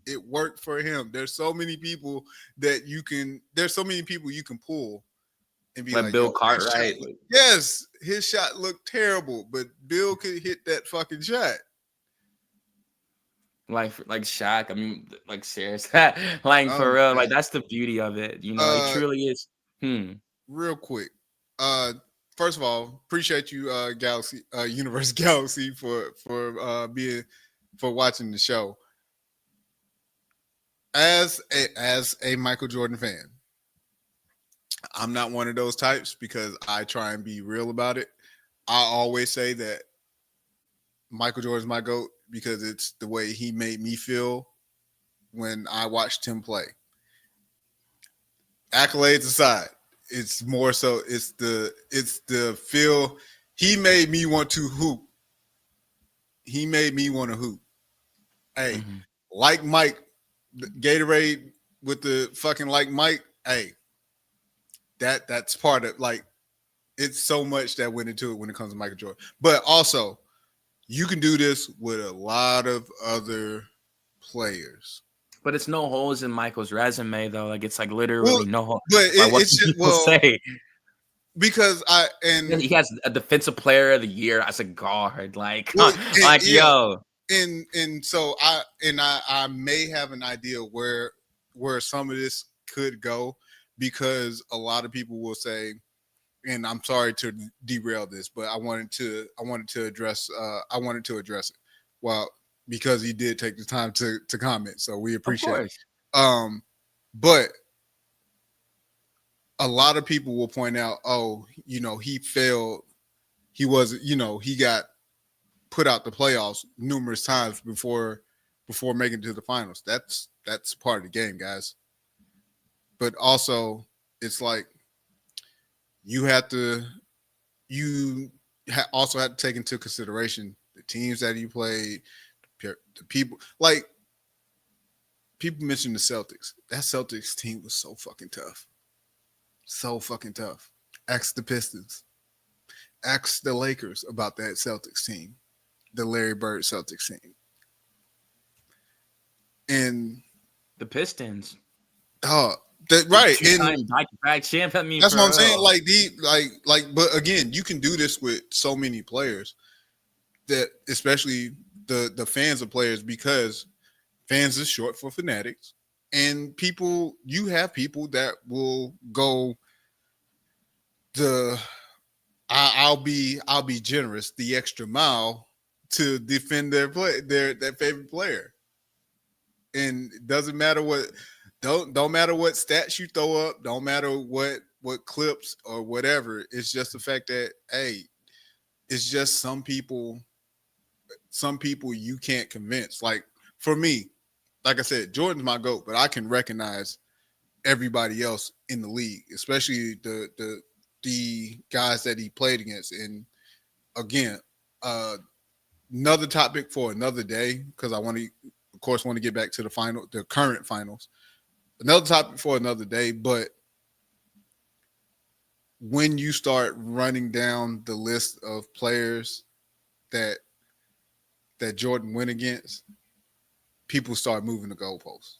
It worked for him. There's so many people you can pull and be Like like, Bill yo, Cartwright. yes, his shot looked terrible, but Bill could hit that fucking shot. Like Shaq. I mean, like, serious. Like, for real. Like, that's the beauty of it. It truly is. Real quick. First of all, appreciate you, Galaxy, Universe Galaxy, for watching the show. As a Michael Jordan fan, I'm not one of those types because I try and be real about it. I always say that Michael Jordan's my GOAT because it's the way he made me feel when I watched him play. Accolades aside, it's more so it's the feel. He made me want to hoop. He made me want to hoop. Hey, like Mike, Gatorade with the fucking like Mike. Hey, that's part of, like, it's so much that went into it when it comes to Michael Jordan. But also, you can do this with a lot of other players. But it's no holes in Michael's resume, though. Like, it's like literally no holes. But what people say. Because he has a defensive player of the year as a guard. Like, yo. And so I may have an idea where some of this could go, because a lot of people will say, and I'm sorry to derail this, but I wanted to address it. Well, because he did take the time to comment, so we appreciate it. But a lot of people will point out, he failed. He was, he got put out the playoffs numerous times before making it to the finals. That's part of the game, guys. But also, it's like you also have to take into consideration the teams that you played, the people. Like, people mention the Celtics. That Celtics team was so fucking tough. So fucking tough. Ask the Pistons. Ask the Lakers about that Celtics team. The Larry Bird Celtics team. And the Pistons. Right. Back champ. I mean, that's what I'm saying. But again, you can do this with so many players, that especially the fans of players, because fans is short for fanatics. And you have people that will go I'll be generous, the extra mile to defend their favorite player. And it doesn't matter what don't matter what stats you throw up, don't matter what clips or whatever. It's just the fact that, hey, it's just some people you can't convince. Like, for me, like I said, Jordan's my GOAT, but I can recognize everybody else in the league, especially the guys that he played against. And again, another topic for another day, because I want to get back to the current finals. Another topic for another day, but when you start running down the list of players that Jordan went against, people start moving the goalposts,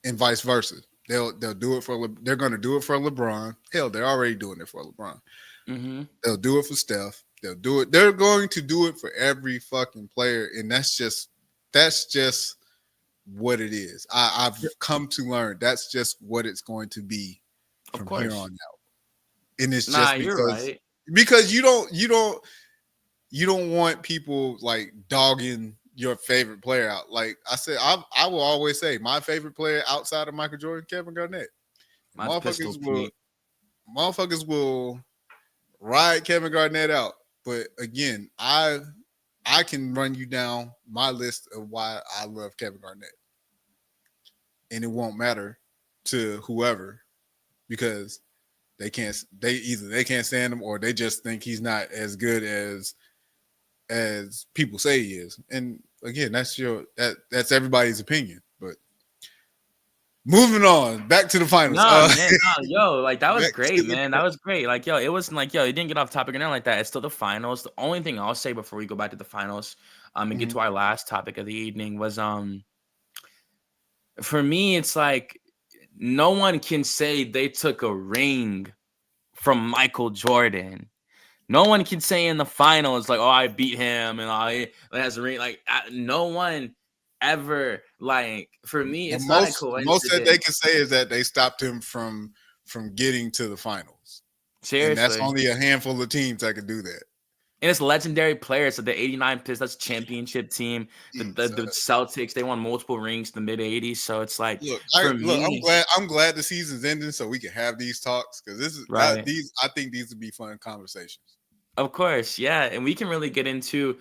and vice versa. They'll do it for they're going to do it for LeBron. Hell, they're already doing it for LeBron. Mm-hmm. They'll do it for Steph. They'll do it. They're going to do it for every fucking player, and that's just what it is. I've come to learn that's just what it's going to be Of from here course. on out. And it's Nah, just you're right. because you don't want people like dogging your favorite player out. Like I said, I will always say my favorite player outside of Michael Jordan, Kevin Garnett. Mine's Motherfuckers Pistol will Pete. motherfuckers will ride Kevin Garnett out. But again, I can run you down my list of why I love Kevin Garnett. And it won't matter to whoever because they can't stand him or they just think he's not as good as people say he is. And again, that's everybody's opinion. But moving on, back to the finals. Nah, man, nah, yo, like that was Back great, to the man. That was great. Like, yo, it wasn't like, yo, it didn't get off topic or nothing like that. It's still the finals. The only thing I'll say before we go back to the finals, and get Mhm. to our last topic of the evening was, for me, it's like no one can say they took a ring from Michael Jordan. No one can say in the finals like, "Oh, I beat him," and I has a ring. Like, no one ever. Like, for me, The it's not a most that they coincidence. can say is that they stopped him from getting to the finals, and that's Seriously. only a handful of teams that could do that. And it's legendary players. So the '89 Pistons championship team, the Jesus. Celtics, they won multiple rings in the mid '80s. So it's like for Look. me, I'm glad the season's ending so we can have these talks because this is right? these. I think these would be fun conversations. Of course, yeah, and we can really get into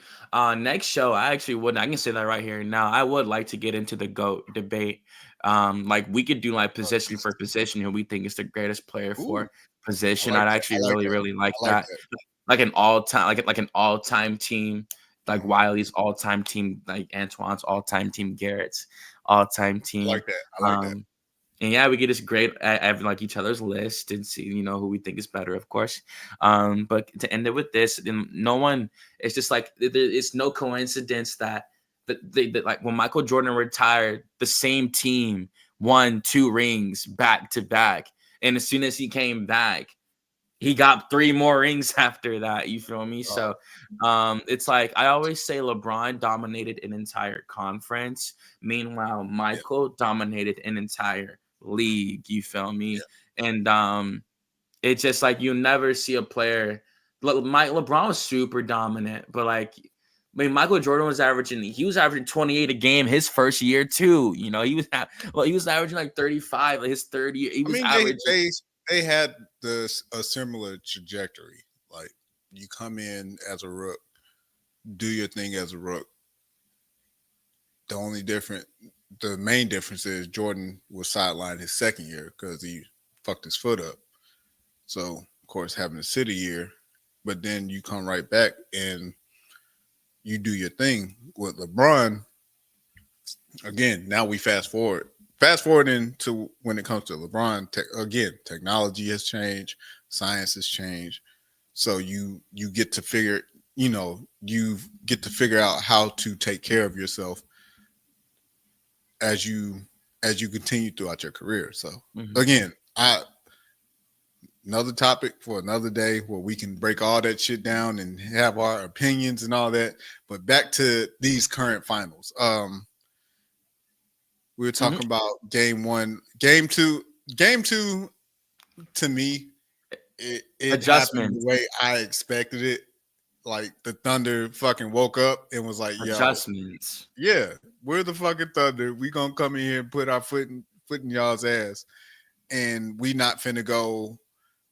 next show. I actually would. I can say that right here now. I would like to get into the GOAT debate. Like we could do like position for position who we think is the greatest player Ooh, for position. I'd I actually like really, that. really like I like that. that. Like an all time, like an all time team, like Mhm. Wiley's all time team, like Antoine's all time team, Garrett's all time I team. like that. I like that. Um, and yeah, we get this great at like each other's list and see, who we think is better, of course. But to end it with this, then no one. It's just like it's no coincidence that that like when Michael Jordan retired, the same team won 2 rings back to back, and as soon as he came back, he got 3 more rings after that. You feel me? Uh, So it's like I always say LeBron dominated an entire conference. Meanwhile, yeah, Michael dominated an entire league. You feel yeah. me? And it's just like you never see a player LeBron was super dominant, but like I mean, Michael Jordan was averaging 28 a game his first year too. He was averaging like 35 like his third year. He I was mean, averaging they had a similar trajectory. Like you come in as a rook, do your thing as a rook. The only different, the main difference is Jordan was sidelined his second year because he fucked his foot up. So of course having a city year, but then you come right back and you do your thing with LeBron. Again, now we fast forwarding to when it comes to LeBron. Again, technology has changed, science has changed. So you get to figure, you get to figure out how to take care of yourself as you continue throughout your career. So Mhm. again, I another topic for another day where we can break all that shit down and have our opinions and all that. But back to these current finals. We were Mhm. talking about game one, game two. To me, it happened the Adjustments, way I expected it. Like the Thunder fucking woke up and was like, "Yo, adjustments. yeah, we're the fucking Thunder. We gonna come in here and put our foot in y'all's ass, and we not finna go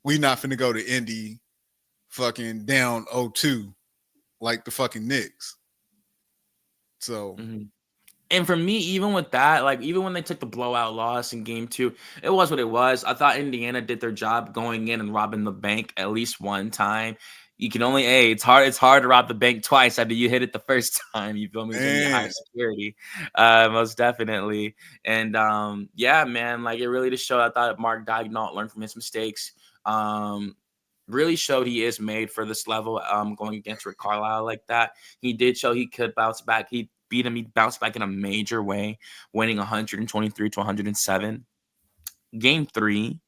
to Indy fucking down 0-2 like the fucking Knicks." So Mhm. And for me, even with that, like even when they took the blowout loss in game two, it was what it was. I thought Indiana did their job going in and robbing the bank at least one time. You can only it's hard to rob the bank twice after you hit it the first time. You feel me? It's gonna be high man, security. Most definitely. And yeah, man, like it really just showed I thought Mark Daignault learned from his mistakes. Um really showed he is made for this level going against Rick Carlisle like that. He did show he could bounce back. He beat him. He bounced back in a major way, winning 123 to 107. Game three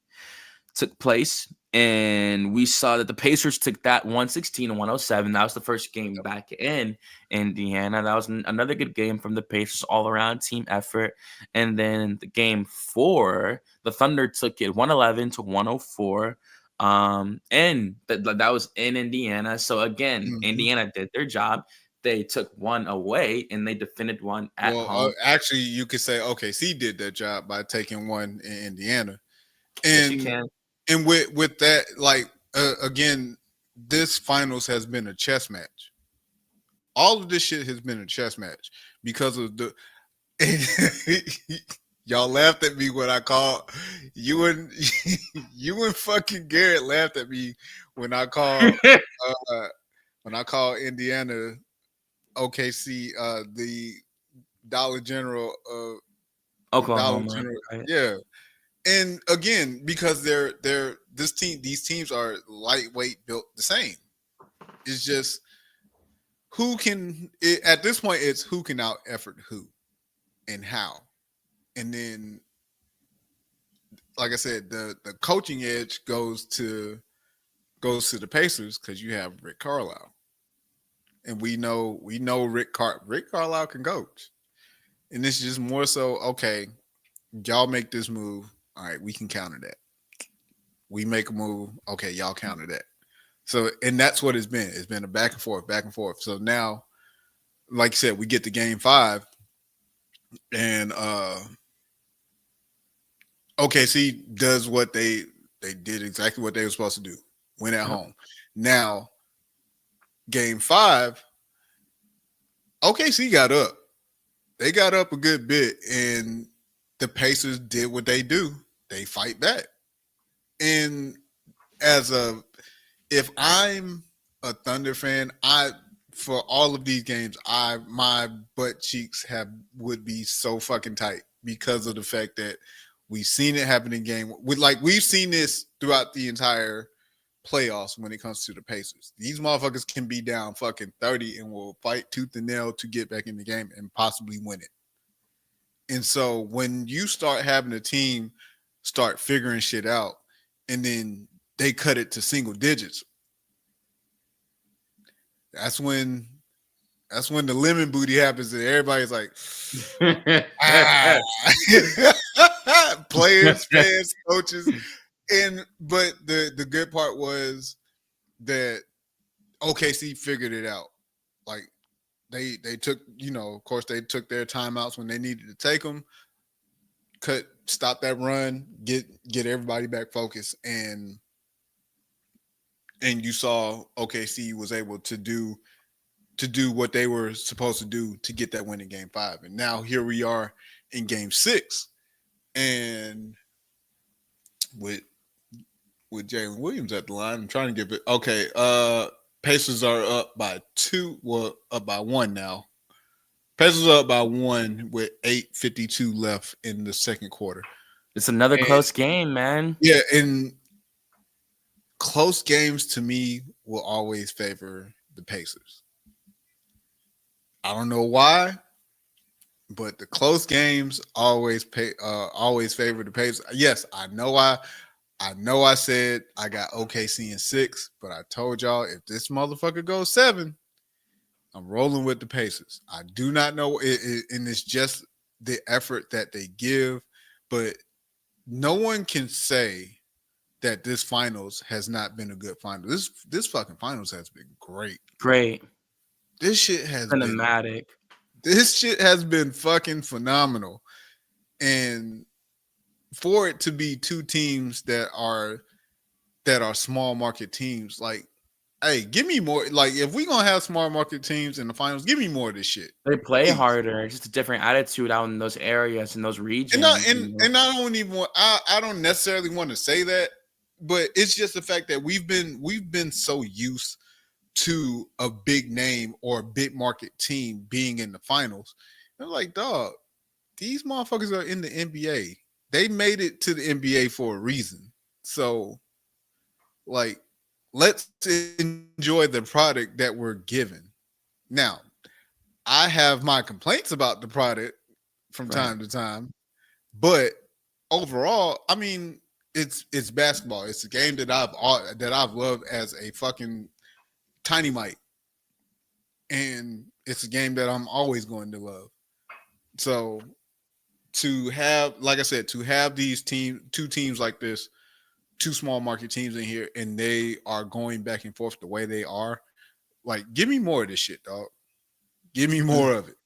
took place. and we saw that the Pacers took that 116 to 107. That was the first game back in Indiana. That was another good game from the Pacers, all around team effort. And then the game 4, the Thunder took it 111 to 104. And that was in Indiana. So again, Mhm. Indiana did their job. They took one away and they defended one at Well, home. actually, you could say OKC did their job by taking one in Indiana, Yes, you and can. with that, like again, this finals has been a chess match. All of this shit has been a chess match because of the. Y'all laughed at me when I called you and you and fucking Garrett laughed at me when I called uh, when I called Indiana OKC the Dollar General Dollar Oklahoma, General, right? yeah. And again, because they're these teams are lightweight built the same. It's just at this point it's who can out effort who and how. And then like I said, the coaching edge goes to the Pacers because you have Rick Carlisle. And we know Rick Carlisle can coach. And it's just more so, okay, y'all make this move. All right, we can counter that. We make a move. Okay, y'all counter that. So, and that's what it's been. It's been a back and forth, back and forth. So now, like you said, we get to game 5, and OKC does what they did exactly what they were supposed to do. Win at Yep. home. Now, game 5, OKC got up. They got up a good bit, and the Pacers did what they do. They fight back. And as a if I'm a Thunder fan, I for all of these games, my butt cheeks have would be so fucking tight because of the fact that we've seen it happen in game with we've seen this throughout the entire playoffs when it comes to the Pacers. These motherfuckers can be down fucking 30 and will fight tooth and nail to get back in the game and possibly win it. And so when you start having a team start figuring shit out and then they cut it to single digits, that's when the lemon booty happens and everybody's like, ah. Players, fans, coaches. And but the good part was that OKC figured it out. Like they took, of course they took their timeouts when they needed to take them, stop that run, get everybody back focused, and you saw OKC was able to do what they were supposed to do to get that win in game 5. And now here we are in game 6. And with Jalen Williams at the line, I'm trying to give it okay. Pacers are up by 2, well, up by 1 now. Pacers are up by 1 with 8:52 left in the second quarter. It's another And close game, man. yeah, and close games to me will always favor the Pacers. I don't know why, but the close games always favor the Pacers. Yes, I know I said I got OKC in 6, but I told y'all if this motherfucker goes 7, I'm rolling with the Pacers. I do not know and it's just the effort that they give, but no one can say that this finals has not been a good final. This fucking finals has been great. Great. This shit has been Cinematic. this shit has been fucking phenomenal. And for it to be two teams that are small market teams, like, hey, give me more. Like, if we gonna have small market teams in the finals, give me more of this shit, They play please. harder. It's just a different attitude out in those areas, in those And I, regions, and and I don't even want. I don't necessarily want to say that, but it's just the fact that we've been so used to a big name or a big market team being in the finals. And I'm like, dog, these motherfuckers are in the NBA. They made it to the NBA for a reason. So, like, let's enjoy the product that we're given. Now, I have my complaints about the product from time right? to time, but overall, I mean, it's basketball. It's a game that I've loved as a fucking tiny mite, and it's a game that I'm always going to love. So to have, like I said, to have these two teams like this, two small market teams in here, and they are going back and forth the way they are. Like, give me more of this shit, dog. Give me more of it.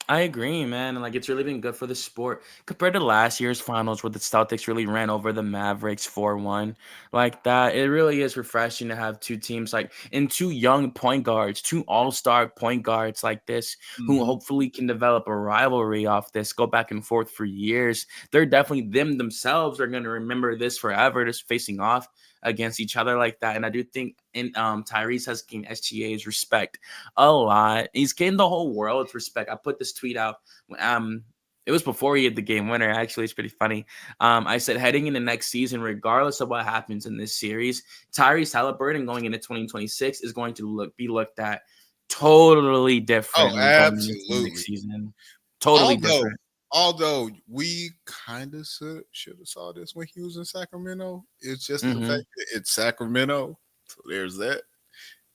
I agree, man. And like it's really been good for the sport compared to last year's finals where the Celtics really ran over the Mavericks 4-1. Like that, it really is refreshing to have two teams like and two young point guards, two all-star point guards like this who Mm-hmm. hopefully can develop a rivalry off this, go back and forth for years. They're definitely them themselves are gonna remember this forever, just facing off against each other like that. And I do think in Tyrese has gained SGA's respect a lot. He's gained the whole world's respect. I put this tweet out. Um, it was before he had the game winner. Actually, it's pretty funny. I said heading into next season, regardless of what happens in this series, Tyrese Halliburton going into 2026 is going to be looked at totally Oh, differently going into next absolutely. season. Totally Although, different. although we kind of should have saw this when he was in Sacramento. It's just the Mm-hmm. fact that it's Sacramento. So there's that.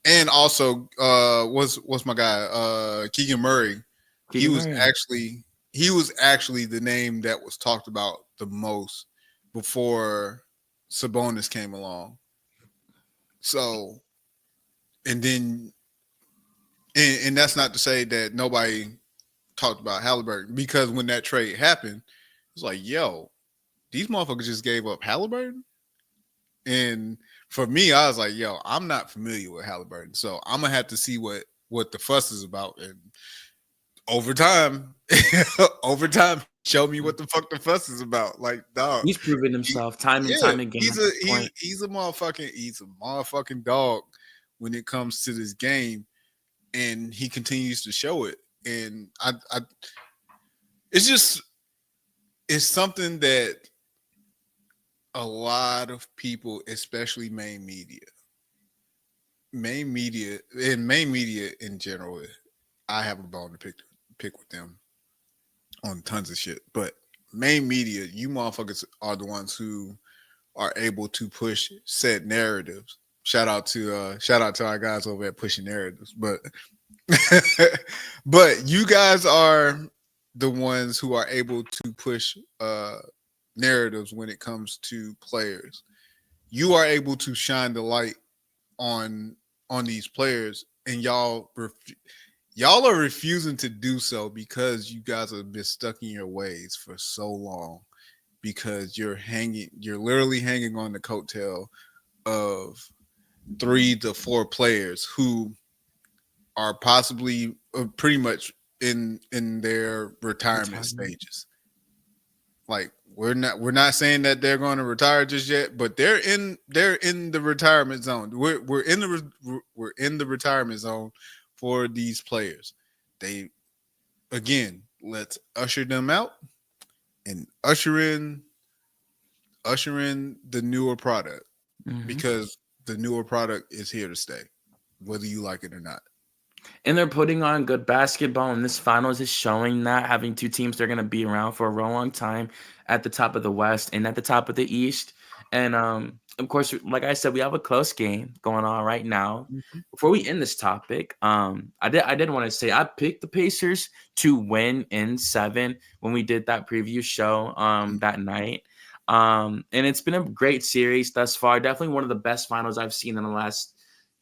And also, what's my guy? Keegan Murray. He Keegan was Murray. actually he was actually the name that was talked about the most before Sabonis came along. So, and then, and that's not to say that nobody talked about Halliburton, because when that trade happened, it's like, yo, these motherfuckers just gave up Halliburton. And for me, I was like, yo, I'm not familiar with Halliburton, so I'm gonna have to see what the fuss is about. And over time, over time, he showed me what the fuck the fuss is about. Like, dog, He's proven he, himself time and yeah, time again at this point. he's a motherfucking dog when it comes to this game, and he continues to show it. And I it's just it's something that a lot of people, especially main media in general, I have a bone to pick with them on tons of shit. But main media, you motherfuckers are the ones who are able to push said narratives. Shout out to our guys over at Pushing Narratives. But but you guys are the ones who are able to push narratives when it comes to players. You are able to shine the light on these players, and y'all are refusing to do so because you guys have been stuck in your ways for so long, because you're literally hanging on the coattail of 3 to 4 players who are possibly pretty much in their retirement Retirement. stages. Like, we're not saying that they're going to retire just yet, but they're in the retirement zone. We're in the retirement zone for these players. They, again, let's usher them out and usher in the newer product, Mhm. because the newer product is here to stay, whether you like it or not. And they're putting on good basketball, and this finals is showing that having two teams they're going to be around for a real long time at the top of the West and at the top of the East. And of course, like I said, we have a close game going on right now. Mhm. Before we end this topic, I did want to say I picked the Pacers to win in 7 when we did that preview show that night. And it's been a great series thus far. Definitely one of the best finals I've seen in the last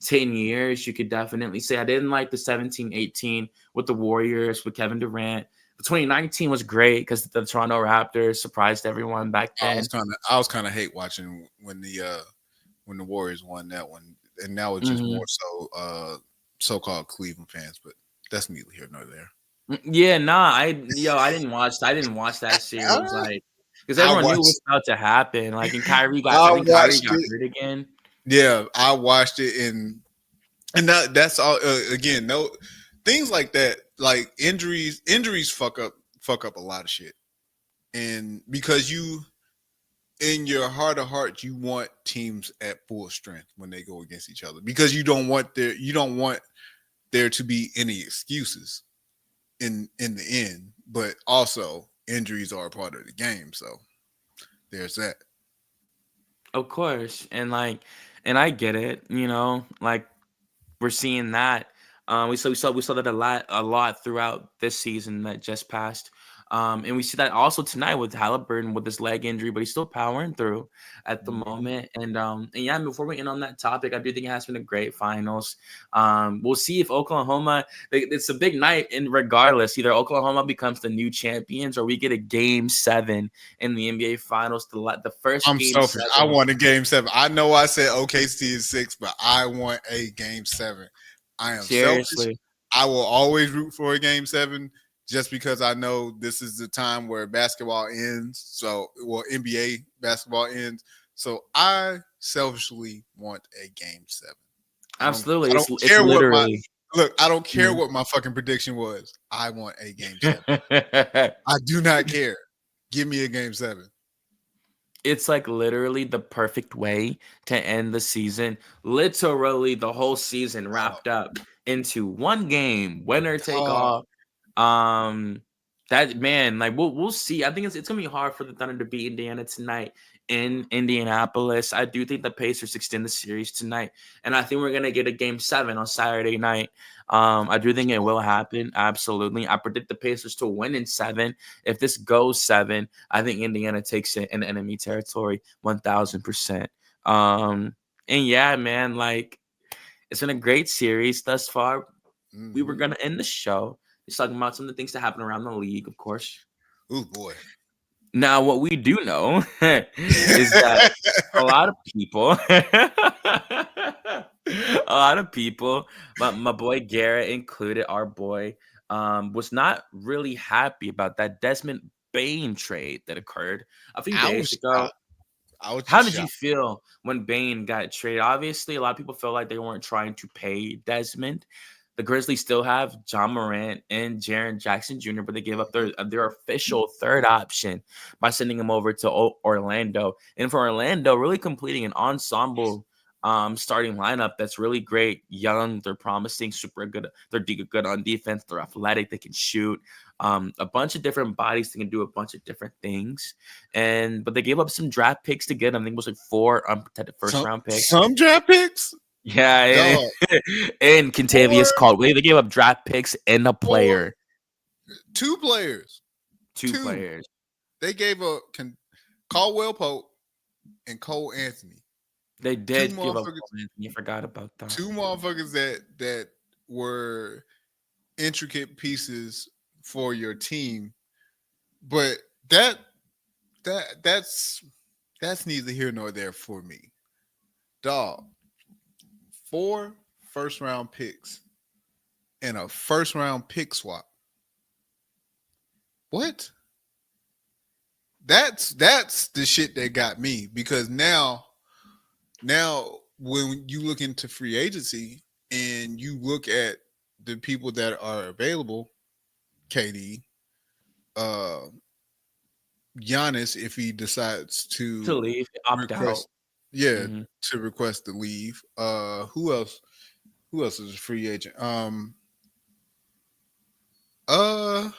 10 years, you could definitely say. I didn't like the 17-18 with the Warriors with Kevin Durant. The 2019 was great because the Toronto Raptors surprised everyone back then. I was kind of hate watching when the Warriors won that one, and now it's just more Mhm. so so-called Cleveland fans, but that's neither here nor there. Yeah, nah, I didn't watch that series, I, like, because I everyone knew what was watched about to happen, like, and Kyrie got I I think Kyrie watched got it. hurt again. Yeah, I watched it, and that's all. Again, no things like that, like injuries fuck up a lot of shit, and because you, in your heart of hearts, you want teams at full strength when they go against each other, because you don't want there to be any excuses in the end. But also, injuries are a part of the game, so there's that. Of course, and I get it. Like we're seeing that. We saw that a lot throughout this season that just passed. And we see that also tonight with Halliburton with his leg injury, but he's still powering through at the Mhm. moment. And yeah, before we end on that topic, I do think it has been a great finals. We'll see if it's a big night, and regardless, either Oklahoma becomes the new champions or we get a game 7 in the NBA finals, the first I'm game selfish. I seven. want a game 7. I know I said OKC is 6, but I want a game 7. I am selfish. Seriously. I will always root for a game 7 just because I know this is the time where basketball ends. So, well, NBA basketball ends. So I selfishly want a game 7. I don't. Absolutely. I It's don't it's care what my literally look. I don't care Mhm. what my fucking prediction was. I want a game 7. I do not care. Give me a game 7. It's like literally the perfect way to end the season. Literally the whole season Oh, wrapped up into one game, winner take dog. all. Um, that man, like we'll see. I think it's gonna be hard for the Thunder to beat Indiana tonight in Indianapolis. I do think the Pacers extend the series tonight, and I think we're gonna get a game 7 on Saturday night. I do think it will happen. Absolutely. I predict the Pacers to win in 7. If this goes 7, I think Indiana takes it in enemy territory 1000%. Um, and yeah, man, like it's been a great series thus far. We were Mm-hmm. gonna end the show just talking about some of the things that happen around the league, of course. Oh boy. Now, what we do know is that a lot of people, a lot of people, my boy Garrett included, our boy, was not really happy about that Desmond Bain trade that occurred a few I days was ago. shocked. I was How just did you shocked. feel when Bane got traded? Obviously, a lot of people felt like they weren't trying to pay Desmond. The Grizzlies still have John Morant and Jaren Jackson Jr., but they gave up Mhm. their official third option by sending him over to Orlando. And for Orlando, really completing an ensemble starting lineup that's really great. Young, they're promising, super good. They're good on defense. They're athletic. They can shoot. A bunch of different bodies that can do a bunch of different things. But they gave up some draft picks to get him. I think it was like 4 unprotected first Some round picks. some draft picks, Yeah, dog. and Contavious Four, Caldwell. They gave up draft picks and a four, player, 2 players, two two. players. They gave up Caldwell Pope and Cole Anthony. They Two did give up motherfuckers. Cole Anthony. I forgot about that. 2 motherfuckers that were intricate pieces for your team, but that that's neither here nor there for me, dog. 4 first round picks and a first round pick swap. What? That's the shit that got me because now when you look into free agency and you look at the people that are available, KD, uh Giannis, if he decides To to leave, opt out. request, yeah, hmm to request the leave. Who else? Who else is a free agent? Uh,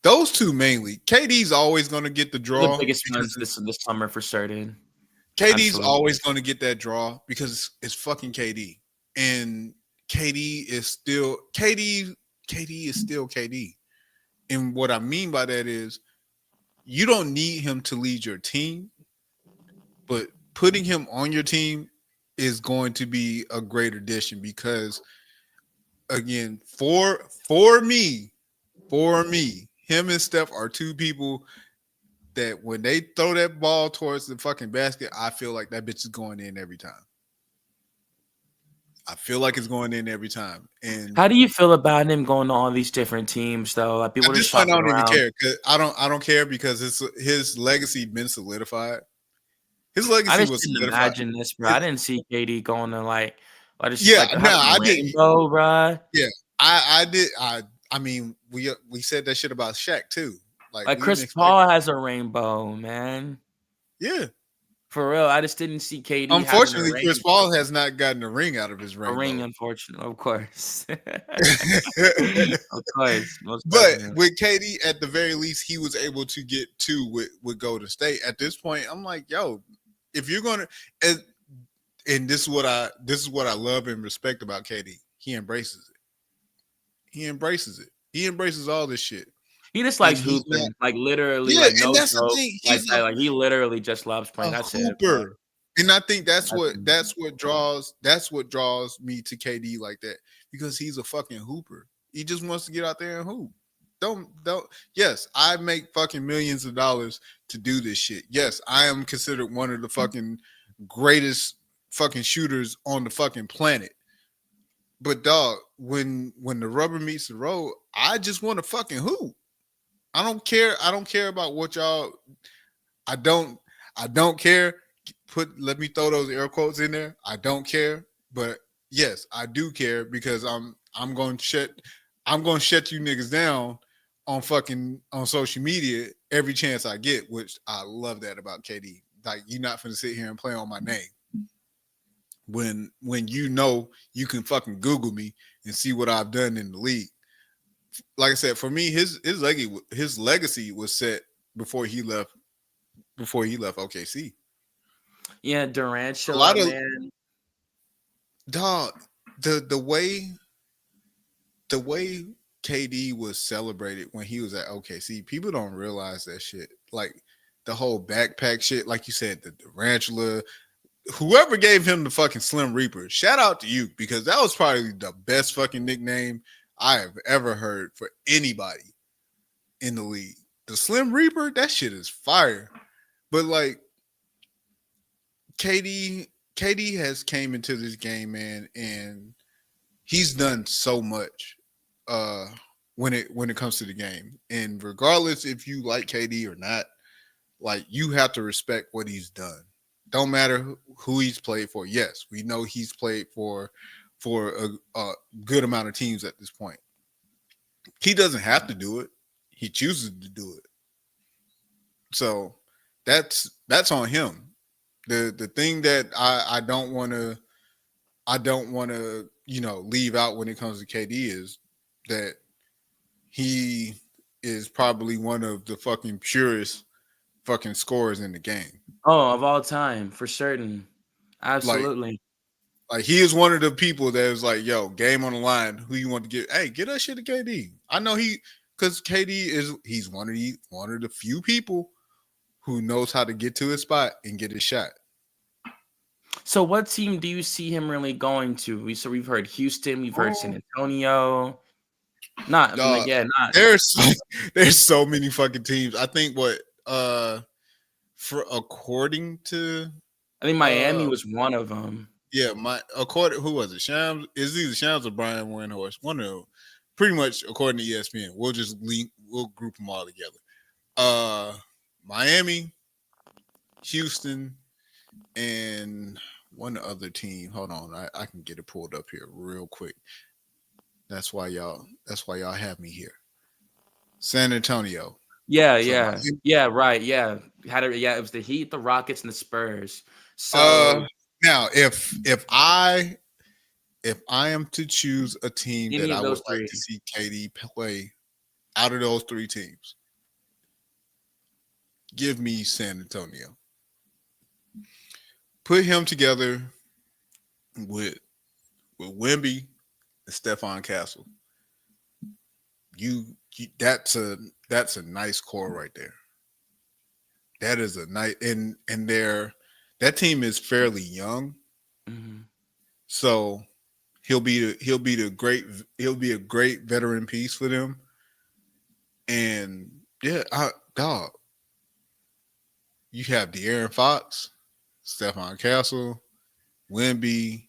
those two mainly. KD's always going to get the They're the draw biggest because ones this summer for certain. KD's Absolutely. always going to get that draw because it's fucking KD, and KD is still KD. And what I mean by that is you don't need him to lead your team, but putting him on your team is going to be a great addition because again, for me, him and Steph are 2 people that when they throw that ball towards the fucking basket, I feel like that bitch is going in every time. I feel like it's going in every time. And How do you feel about him going to all these different teams, though? Like at people this just point, I shopping don't even around. care because I don't care because his legacy been solidified. His I legacy just was didn't solidified. imagine this, bro. I His, didn't see KD going to like just yeah, like no, having a I didn't. rainbow, bro. Yeah, I did. I mean, we said that shit about Shaq too. Like Like we didn't Chris expect. Paul has a rainbow, man. Yeah, For real, I just didn't see KD having unfortunately, Chris Paul has not gotten a ring out of his a ring, rainbow. unfortunately, of course. Of course, most But definitely. with KD, at the very least, he was able to get 2 with Golden State. At this point, I'm like, yo, if you're gonna, and this is what I love and respect about KD. He embraces it. He embraces it. He embraces all this shit, He just and likes he's not. hooping, like, literally, Yeah, like, and no that's the joke, thing. like He's that, like, he literally just loves playing, a that's it, bro. hooper. And I think that's That's what amazing. that's what draws me to KD like that, because he's a fucking hooper. He just wants to get out there and hoop. Don't Yes, I make fucking millions of dollars to do this shit. Yes, I am considered one of the fucking greatest fucking shooters on the fucking planet. But dog, when the rubber meets the road, I just want to fucking hoop. I don't care about what y'all. I don't. I don't care. Let me throw those air quotes in there. I don't care, but yes, I do care, because I'm going to shut you niggas down on social media every chance I get, which I love that about KD. Like, you're not gonna sit here and play on my name when you can fucking Google me and see what I've done in the league. Like I said, for me, his legacy was set before he left OKC. Yeah, A lot Durantula, of man. dog the way KD was celebrated when he was at OKC, people don't realize that shit. Like, the whole backpack shit, like you said, the tarantula, whoever gave him the fucking Slim Reaper, shout out to you, because that was probably the best fucking nickname I have ever heard for anybody in the league. The Slim Reaper, that shit is fire. But like, KD has came into this game, man, and he's done so much uh when it comes to the game. And regardless if you like KD or not, like, you have to respect what he's done. Don't matter who he's played for. Yes, we know he's played for a good amount of teams at this point. He doesn't have to do it. He chooses to do it. So that's on him. The thing that I don't want to leave out when it comes to KD is that he is probably one of the fucking purest fucking scorers in the game. Oh, of all time, for certain. Like Absolutely. like he is one of the people that is like, yo, game on the line. Who you want to get? Hey, get that shit to KD. I know because he's one of the few people who knows how to get to his spot and get his shot. So what team do you see him really going to? We've heard Houston, we've heard San Oh, Antonio. Not, I mean, like, dog. yeah, not. There's there's so many fucking teams. I think what for according to I think Miami uh was one of them. yeah, my according who was it? Shams is either Shams or Brian Windhorst. One of them. Pretty much according to ESPN. We'll group them all together. Uh Miami, Houston, and one other team. Hold on, I can get it pulled up here real quick. That's why y'all have me here. San Antonio. Yeah, So yeah, Miami, yeah, right, yeah. Yeah, it was the Heat, the Rockets, and the Spurs. uh So now if I am to choose a team that any I of would those like three. to see KD play out of those three teams, give me San Antonio. Put him together with Wimby and Stephon Castle. That's a nice core right there. That is a nice and that team is fairly young, Mhm. so he'll be a great veteran piece for them. And yeah, dog, you have De'Aaron Fox, Stephon Castle, Wimby,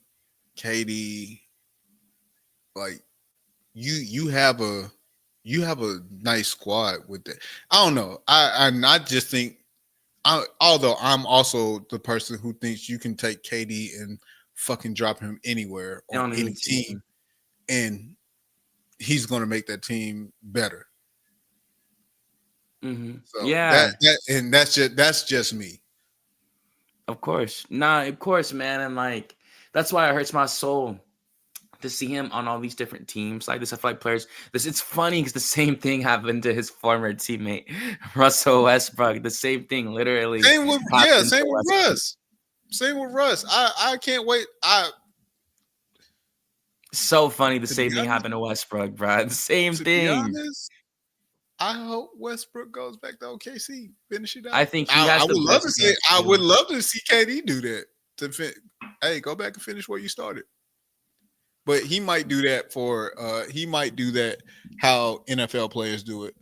KD. Like, you have a nice squad with that. I don't know. I just think although I'm also the person who thinks you can take KD and fucking drop him anywhere on On any any team, team. and he's gonna make that team better. So that Yeah, that and that's just me. of course. Nah, of course, man. And like that's why it hurts my soul to see him on all these different teams like this. I feel like players. It's funny because the same thing happened to his former teammate Russell Westbrook. The same thing literally Same with happened to same with Westbrook. Russ. Same with Russ. I can't wait. I So funny. The to be same thing honest, happened to Westbrook, bro. The same to be thing. honest, I hope Westbrook goes back to OKC, finish it I out. think he has I the would love best to see. chance I would to. love to see KD do that. Hey, go back and finish what you started. But he might do that for. He might do that how NFL players do it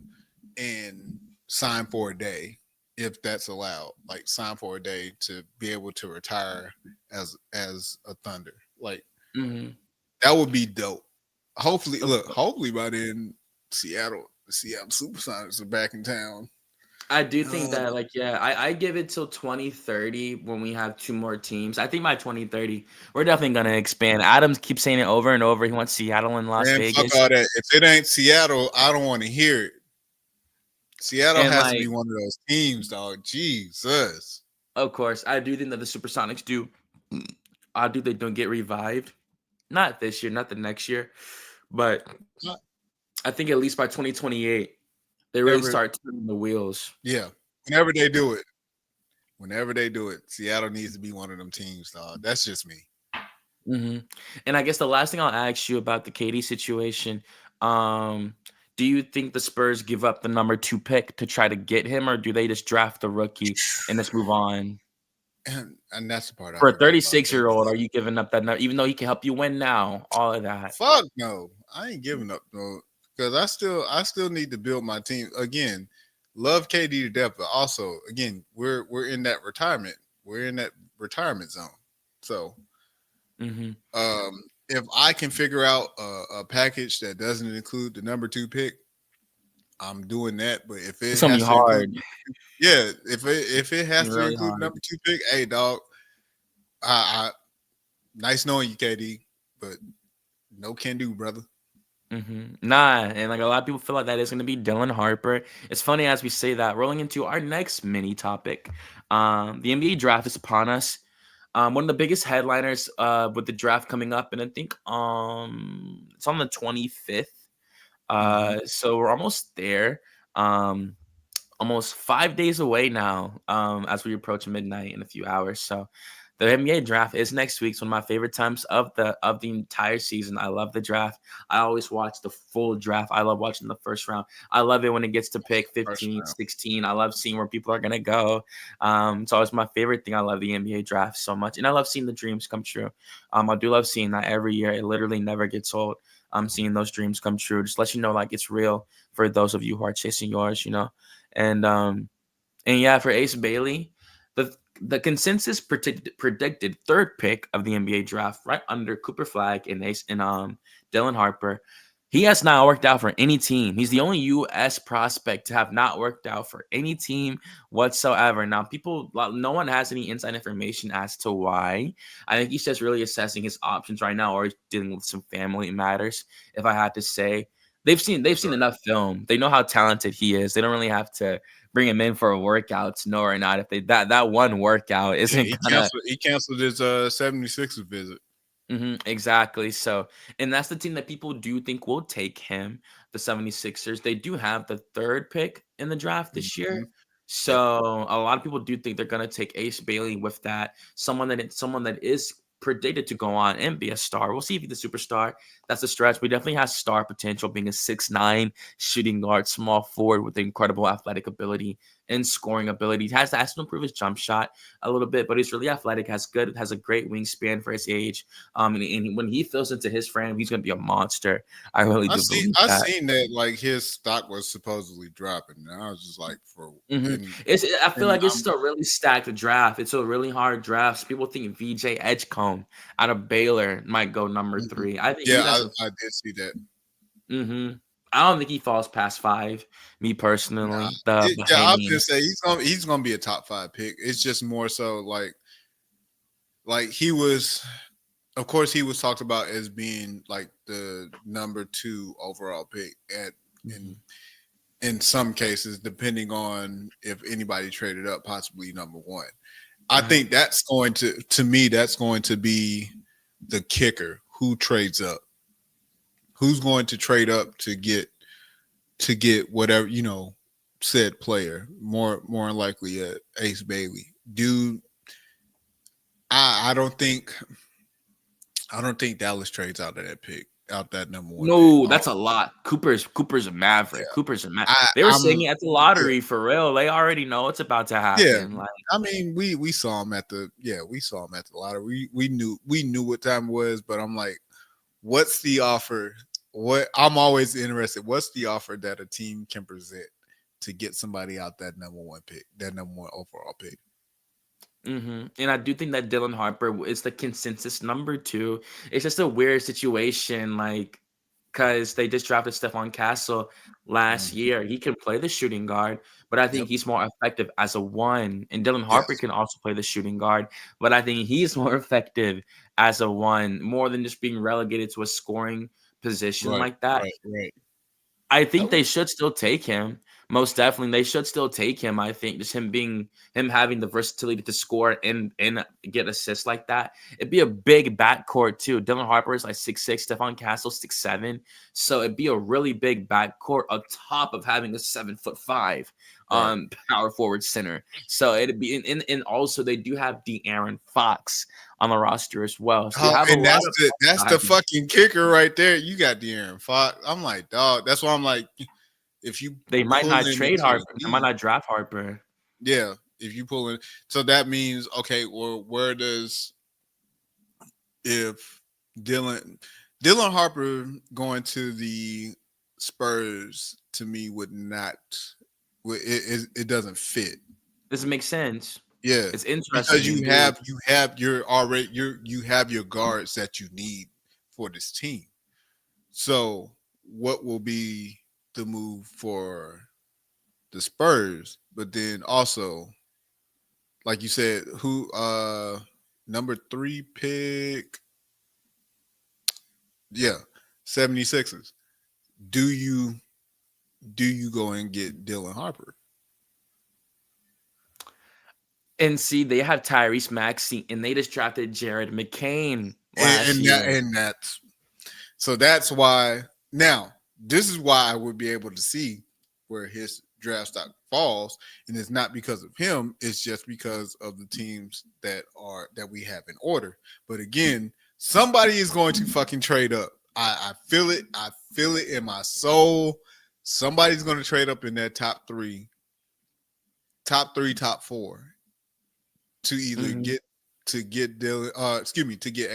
and sign for a day if that's allowed. Like sign for a day to be able to retire as a Thunder. Like Mhm. that would be dope. Hopefully, Of look. course. Hopefully by then, the Seattle SuperSonics are back in town. I do think Uh, that, like, yeah, I give it till 2030 when we have two more teams. I think by 2030, we're definitely gonna expand. Adams keeps saying it over and over. He wants Seattle and Las Man, fuck Vegas, all that. If it ain't Seattle, I don't want to hear it. Seattle and has to be like, one of those teams, dog. Jesus. of course, I do think that the Supersonics do. I do they don't get revived. Not this year, not the next year, but Not I think at least by 2028, they really ever, start turning the wheels. yeah. Whenever they do it, Seattle needs to be one of them teams, dog. That's just me. Hmm. And I guess the last thing I'll ask you about the KD situation, um, do you think the Spurs give up the number 2 pick to try to get him, or do they just draft the rookie and just move on? And that's the part I For a forgot about. 36-year-old, are you giving up that number, even though he can help you win now? All of that. Fuck no. I ain't giving up though. Because I still need to build my team. Again, love KD to death, but also again, we're in that retirement. We're in that retirement zone. So Hmm. if I can figure out a package that doesn't include the number 2 pick, I'm doing that. But if It's it gonna be has to include, hard. yeah, if it It's has to really include the hard. number 2 pick, hey dog, I nice knowing you, KD, but no can do, brother. Nah, and like a lot of people feel like that is going to be Dylan Harper. It's funny as we say that. Rolling into our next mini topic, the NBA draft is upon us. One of the biggest headliners with the draft coming up, and I think it's on the 25th. Mm-hmm. So we're almost there. Um, almost 5 days away now, as we approach midnight in a few hours. So the NBA draft is next week. It's one of my favorite times of the entire season. I love the draft. I always watch the full draft. I love watching the first round. I love it when it gets to pick First 15, round. 16. I love seeing where people are gonna go. It's always my favorite thing. I love the NBA draft so much. And I love seeing the dreams come true. I do love seeing that every year. It literally never gets old. Seeing those dreams come true. Just let you know like it's real for those of you who are chasing yours. And yeah, for Ace Bailey, the consensus predicted third pick of the NBA draft, right under Cooper Flag and Ace and Dylan Harper. He has not worked out for any team. He's the only U.S. prospect to have not worked out for any team whatsoever. Now, no one has any inside information as to why. I think he's just really assessing his options right now, or he's dealing with some family matters. If I had to say, they've seen Right. enough film. They know how talented he is. They don't really have to bring him in for a workout to know or not if they that one workout Yeah, isn't gonna. he canceled his 76ers visit. Exactly. So, and that's the team that people do think will take him, the 76ers. They do have the third pick in the draft this Mm-hmm. year. Yep. So, a lot of people do think they're going to take Ace Bailey with that. Someone that is predicted to go on and be a star. We'll see if he's a superstar. That's a stretch, but he definitely has star potential being a 6'9" shooting guard, small forward with incredible athletic ability and scoring ability. He has to improve his jump shot a little bit, but he's really athletic, has a great wingspan for his age. And when he fills into his frame, he's going to be a monster. I really do believe I that. seen that like his stock was supposedly dropping, and I was just like, Mhm. and I feel like it's I'm just a really stacked draft. It's a really hard draft. So people think VJ Edgecombe out of Baylor might go number mhm. 3. I think Yeah, he has a. I did see that. Mhm. I don't think he falls past 5. Me Nah, personally, the yeah, I was gonna Bahamian. say he's gonna be a top 5 pick. It's just more so like he was. Of course, he was talked about as being like the number 2 overall pick at in Mhm. in some cases, depending on if anybody traded up, possibly number 1. I Uh-huh. think to me that's going to be the kicker. Who trades up? Who's going to trade up to get whatever said player? More likely Ace Bailey. Do I don't think Dallas trades out of that pick, out that number one pick. No, Oh that's a lot. Cooper's a maverick. Cooper's a ma I They were saying I'm it at the yeah, lottery for real. They already know it's about to yeah. happen. Like, I mean, we saw him at the we saw him at the lottery. We knew what time it was, but I'm like, what's the offer? What I'm always interested. What's the offer that a team can present to get somebody out that number one pick, that number one overall pick? and I do think that Dylan Harper is the consensus number two. It's just a weird situation, like, because they just drafted Stephon Castle last Mhm. year. He can play the shooting guard, but I think Yep. he's more effective as a one. And Dylan Harper Yes. can also play the shooting guard, but I think he's more effective as a one, more than just being relegated to a scoring position Right. like that. Right. Right. I think Okay. they should still take him. Most definitely, they should still take him. I think just him having the versatility to score and get assists like that. It'd be a big backcourt too. Dylan Harper is like 6'6", Stephon Castle 6'7", so it'd be a really big backcourt on top of having a 7'5" Right. power forward center. So it'd be and also they do have De'Aaron Fox on the roster as well. So you Oh, have a and lot that's of the upside. fucking kicker right there. You got De'Aaron Fox. I'm like, dog. That's why I'm like, if you They might pull not him trade into the Harper. They might league, not draft Harper. yeah. If you pull in, so that means okay. Well, where does if Dylan Dylan Harper going to the Spurs to me would not. It doesn't fit. Doesn't make sense. Yeah, It's interesting. because You do. you have your guards that you need for this team. So, what will be the move for the Spurs? But then also, like you said, who number 3 pick, yeah, 76ers. Do you go and get Dylan Harper? And see, they have Tyrese Maxey, and they just drafted Jared McCain And, last and that year. and that's so that's why now this is why I would be able to see where his draft stock falls, and it's not because of him, it's just because of the teams that we have in order. But again, somebody is going to fucking trade up. I feel it. I feel it in my soul. Somebody's going to trade up in that top four to either Mhm, get Dylan, to get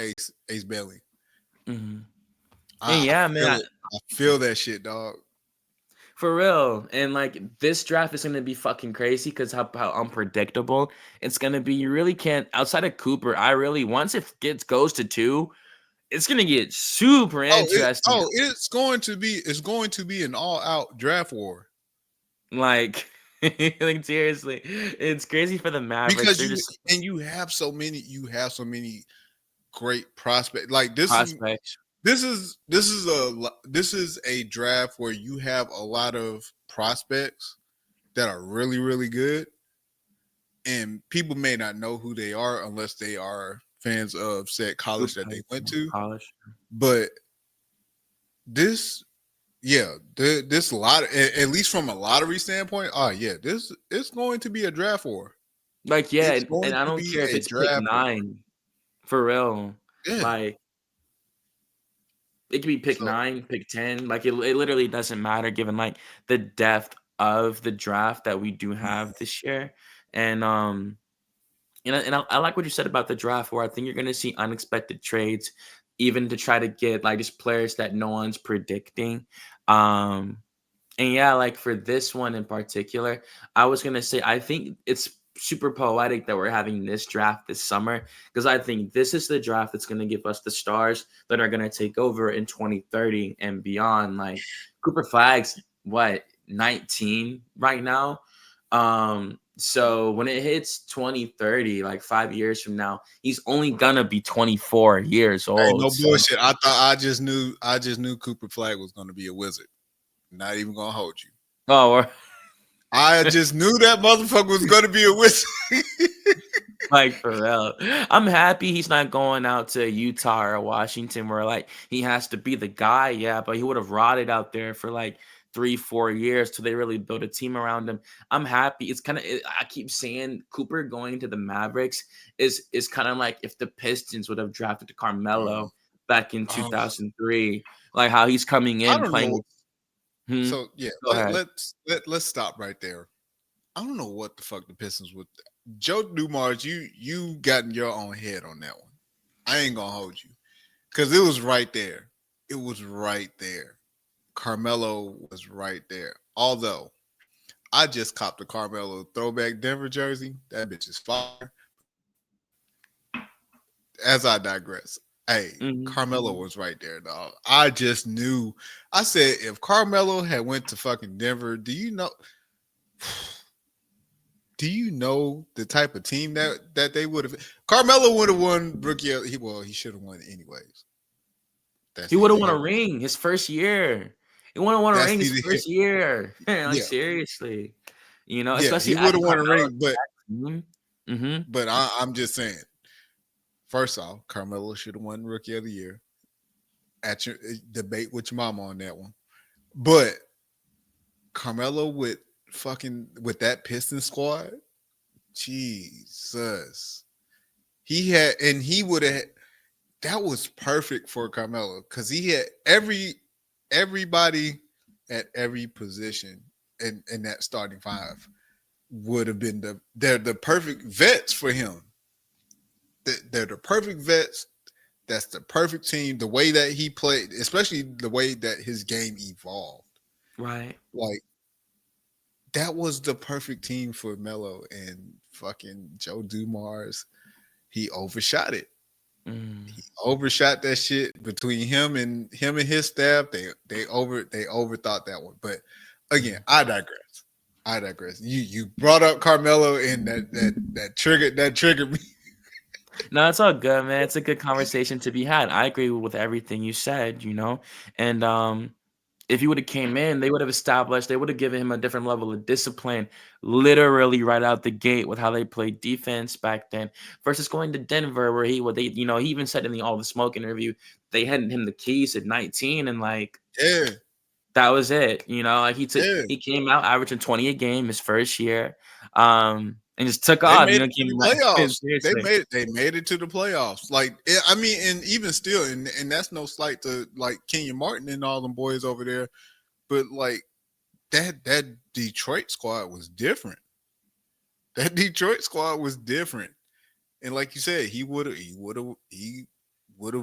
Ace Bailey. mhm. And I yeah, man, feel it. I feel that shit, dog. for real. And like this draft is gonna be fucking crazy because how unpredictable it's gonna be. You really can't outside of Cooper. I really once it gets goes to two, it's gonna get super interesting. It's going to be an all out draft war Like, like seriously, it's crazy for the Mavericks. because They're just you have so many great prospects. Like prospects. this is a draft where you have a lot of prospects that are really really good, and people may not know who they are unless they are fans of said college Hoop that they High went School, to. college. But this yeah, this lot at least from a lottery standpoint, oh yeah, this it's going to be a draft war. Like, yeah, It's and going I to don't be care if a it's pick draft war. 9, for real. Yeah. Like, it could be pick So 9, pick 10, like, it literally doesn't matter given, like, the depth of the draft that we do have this year, and, I like what you said about the draft where I think you're gonna see unexpected trades even to try to get, like, just players that no one's predicting, um and yeah, like for this one in particular, I was gonna say I think it's super poetic that we're having this draft this summer because I think this is the draft that's gonna give us the stars that are gonna take over in 2030 and beyond. Like Cooper Flag's what 19 right now. So when it hits 2030, like 5 years from now, he's only gonna be 24 years hey, old. no So bullshit. I just knew Cooper Flag was going to be a wizard. Not even going to hold you. oh, we're I just knew that motherfucker was going to be a wizard. like for real. I'm happy he's not going out to Utah or Washington where like he has to be the guy, yeah, but he would have rotted out there for like 3-4 years till they really build a team around him. I'm happy. It's kind of, I keep saying Cooper going to the Mavericks is kind of like if the Pistons would have drafted Uh, Carmelo back in uh, 2003, like how he's coming I in don't playing know. with. Hmm, So yeah, go ahead. let's stop right there. I don't know what the fuck the Pistons would. Joe Dumars, you got in your own head on that one. I ain't gonna hold you because it was right there. It was right there. Carmelo was right there. Although I just copped a Carmelo throwback Denver jersey. That bitch is fire. As I digress. Hey, Hmm. Carmelo was right there, dog. I just knew. I said if Carmelo had went to fucking Denver, do you know the type of team that they would have? Carmelo would have won rookie. He should have won anyways. He That's would have either won a him. ring his first year. He would have won a That's ring his either him. first year. Like Yeah, seriously, yeah. He especially would adding have won a Carmelo ring, to but that team. Hmm. I'm just saying. First off, Carmelo should have won rookie of the year. At your debate with your mama on that one, but Carmelo with that Piston squad, Jesus, he would have. That was perfect for Carmelo because he had everybody at every position in that starting five would have been they're the perfect vets for him. They're the perfect vets. That's the perfect team. The way that he played, especially the way that his game evolved, Right. like that was the perfect team for Melo and fucking Joe Dumars. He overshot it. Mm. He overshot that shit between him and his staff. They overthought that one. But again, Mhm. I digress. I digress. You brought up Carmelo and that triggered me. No, it's all good, man. It's a good conversation to be had. I agree with everything you said. And if he would have came in, they would have established, they would have given him a different level of discipline, literally right out the gate with how they played defense back then, versus going to Denver, where he even said in the All the Smoke interview, they handed him the keys at 19, and like Yeah, that was it. Like yeah. he came out averaging 20 a game his first year, and just took They off. made it to Came the back playoffs. seriously. They made it to the playoffs. Like I mean, and even still, and that's no slight to like Kenyon Martin and all them boys over there, but like that Detroit squad was different. That Detroit squad was different. And like you said, he would have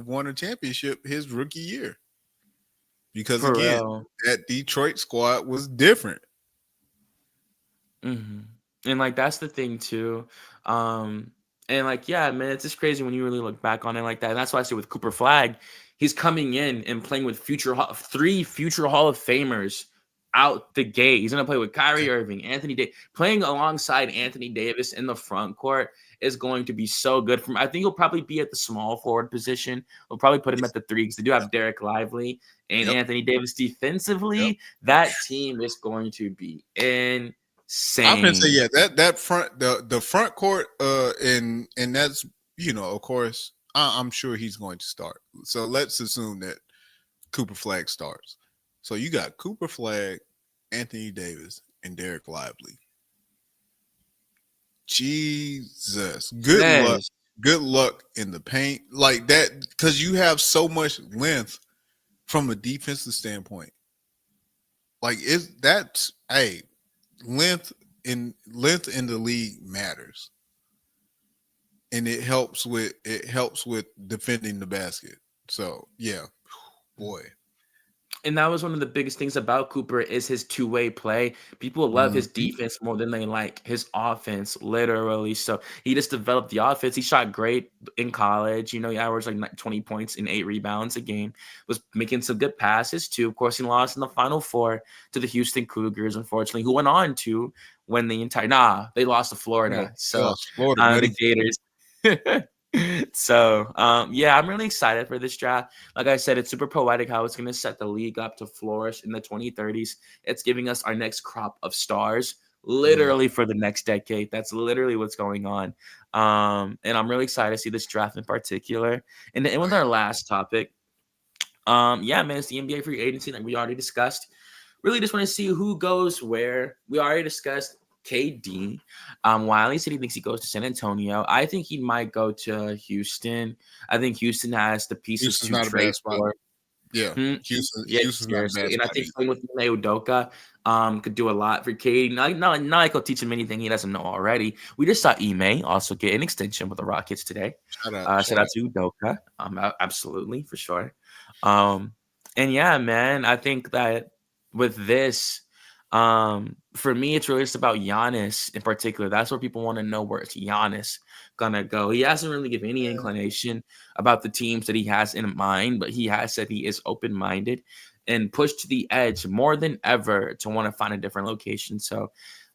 won a championship his rookie year. Because For again, real. that Detroit squad was different. Mhm. And, like, that's the thing too, um, and, like, yeah, man, it's just crazy when you really look back on it like that, and that's why I say with Cooper Flag, he's coming in and playing with 3 future Hall of Famers out the gate. He's gonna play with Kyrie Irving, Anthony Davis, playing alongside Anthony Davis in the front court is going to be so good for him. I think he'll probably be at the small forward position. We'll probably put him at the 3 because they do have Derek Lively and Yep. Anthony Davis Yep. defensively. That team is going to be I'm gonna say insane. yeah, that front the front court and that's of course I'm sure he's going to start. So let's assume that Cooper Flag starts. So you got Cooper Flag, Anthony Davis, and Derek Lively. Jesus, good luck. Yes. Good luck in the paint like that because you have so much length from a defensive standpoint. Like is that hey length in the league matters, and it helps with defending the basket. So yeah, boy. And that was one of the biggest things about Cooper is his two-way play. People love his Mhm. defense more than they like his offense, literally. So he just developed the offense. He shot great in college. He averaged like 20 points and 8 rebounds a game. Was making some good passes too. Of course, he lost in the Final Four to the Houston Cougars, unfortunately, who went on to win the entire. Nah, they lost to Yeah, Florida. they So lost to Florida, buddy. the Gators. So yeah, I'm really excited for this draft. Like I said, it's super poetic how it's going to set the league up to flourish in the 2030s. It's giving us our next crop of stars, Mm, literally for the next decade. That's literally what's going on. And I'm really excited to see this draft in particular. And with right. our last topic, yeah, man, it's the NBA free agency like we already discussed. really just want to see who goes where. We already discussed KD. Wiley said he thinks he goes to San Antonio. I think he might go to Houston. I think Houston has the pieces Houston's to not a trade bad spot. for. Yeah, Yeah, Houston's not a bad seriously, and I spot think either. someone with Ime Udoka could do a lot for Cade. Not like he'll teach him anything he doesn't know already. We just saw Ime also get an extension with the Rockets today. Shout out, Shout shout out out. to Udoka. Absolutely for sure. Um, and yeah, man, I think that with this, for me, it's really just about Giannis in particular. That's where people want to know where it's Giannis gonna go. He hasn't really given any inclination about the teams that he has in mind, but he has said he is open minded and pushed to the edge more than ever to want to find a different location. So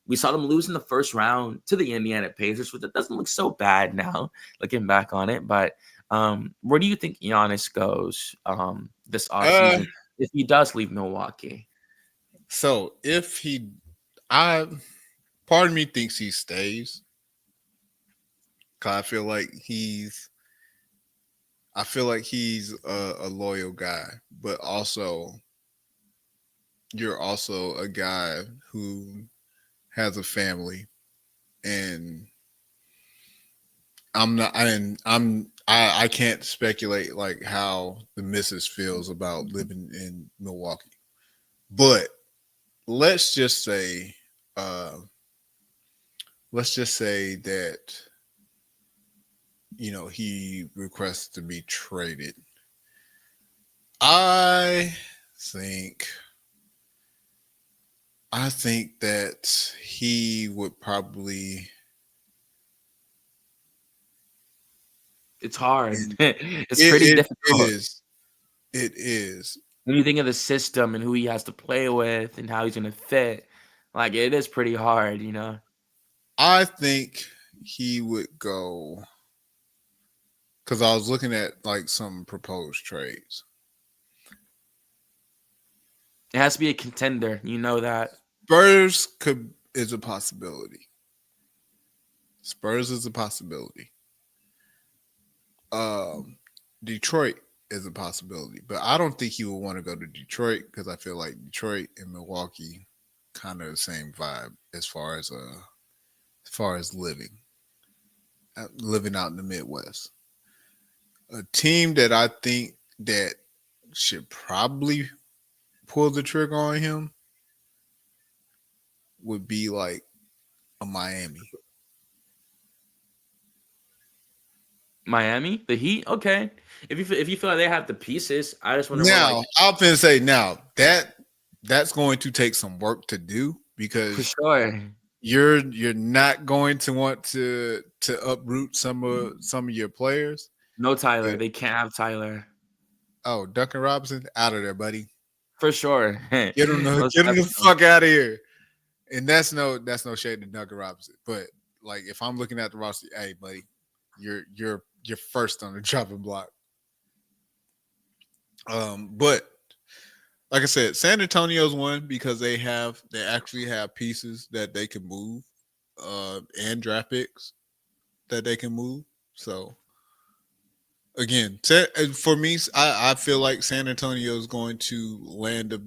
we saw them lose in the first round to the Indiana Pacers, which it doesn't look so bad now looking back on it. But where do you think Giannis goes this Uh, offseason if he does leave Milwaukee? so if he, I part of me thinks he stays. 'Cause I feel like he's a loyal guy, but also you're also a guy who has a family, and I'm not, and I can't speculate like how the missus feels about living in Milwaukee, but let's just say, uh, let's just say that he requests to be traded. I think I think that he would probably It's hard. it It's pretty it difficult is it is. when you think of the system and who he has to play with and how he's going to fit. Like it is pretty hard, you know. I think he would go because I was looking at like some proposed trades. It has to be a contender, you know that. Spurs could is a possibility. Spurs is a possibility. Um, Detroit is a possibility, but I don't think he would want to go to Detroit because I feel like Detroit and Milwaukee kind of the same vibe as far as living out in the Midwest. A team that I think that should probably pull the trigger on him would be like a Miami. Miami, the Heat, okay. If you feel like they have the pieces, I just wonder what like Now, I'm gonna say now that that's going to take some work to do for because sure. you're not going to want to uproot some of your players. No Tyler, But they can't have Tyler oh, Duncan Robinson out of there, buddy. for sure. Most Get him the definitely. fuck out of here. And that's no shade to Duncan Robinson, but like if I'm looking at the roster, hey buddy, you're first on the chopping block. But like I said, San Antonio's one because they actually have pieces that they can move, and draft picks that they can move. So again, for me, I feel like San Antonio is going to land a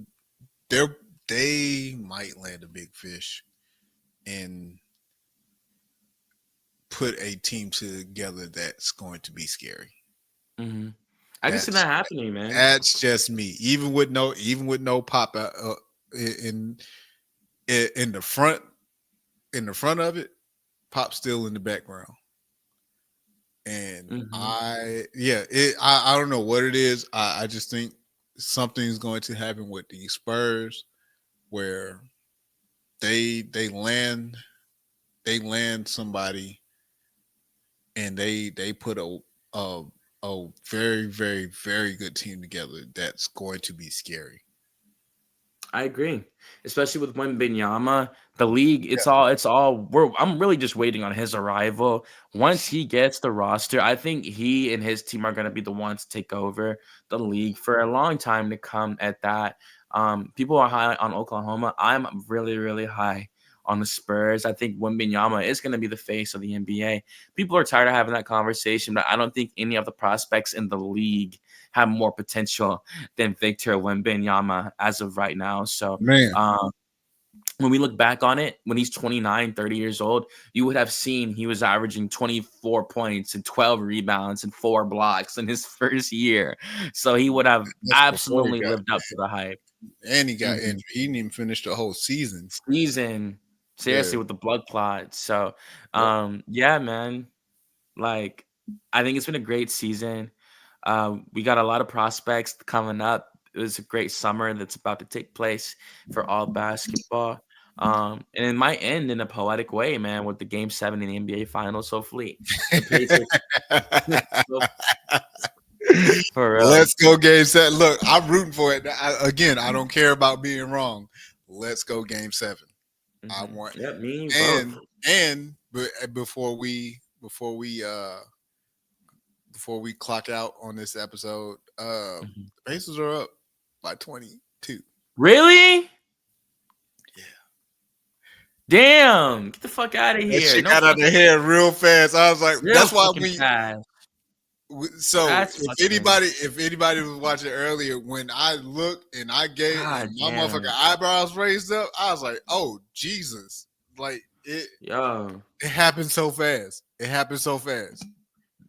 they might land a big fish and put a team together that's going to be scary. Hmm. I can see That's that happening, man. that's just me. Even with no pop in in the front of it, pop still in the background. And Hmm. I don't know what it is. I just think something's going to happen with the Spurs where they land somebody and they put a a very good team together that's going to be scary. I agree, especially with Wembanyama. The league, it's all. I'm really just waiting on his arrival. Once he gets the roster, I think he and his team are going to be the ones to take over the league for a long time to come. At that, people are high on Oklahoma. I'm really, really high on the Spurs. I think Wembanyama is going to be the face of the NBA. People are tired of having that conversation, but I don't think any of the prospects in the league have more potential than Victor Wembanyama as of right now. So, Man, when we look back on it, when he's 29, 30 years old, you would have seen he was averaging 24 points and 12 rebounds and 4 blocks in his first year. So he would have that's before he absolutely got lived up to the hype. and he got Mhm. injured. He didn't even finish the whole season. Season, Yeah. seriously, with the blood clot. So, Yep. yeah, man. Like, I think it's been a great season. We got a lot of prospects coming up. It was a great summer that's about to take place for all basketball. And it might end in a poetic way, man, with the Game 7 in the NBA Finals. Hopefully, the Pacers. For real. Let's go game set. Look, I'm rooting for it. Again, I don't care about being wrong. Let's go game 7. I want Yep, me and you both. and before we clock out on this episode, Mhm. the Pacers are up by 22. Really? Yeah. Damn! Get the fuck out of That here! shit No got out of fucking, hand real fast. I was like, real that's why fucking fast. so That's fucking. if anybody was watching earlier, when I looked and I gave God and my motherfucking damn. eyebrows raised up, I was like, oh Jesus. Like Yo. it happened so fast. It happened so fast.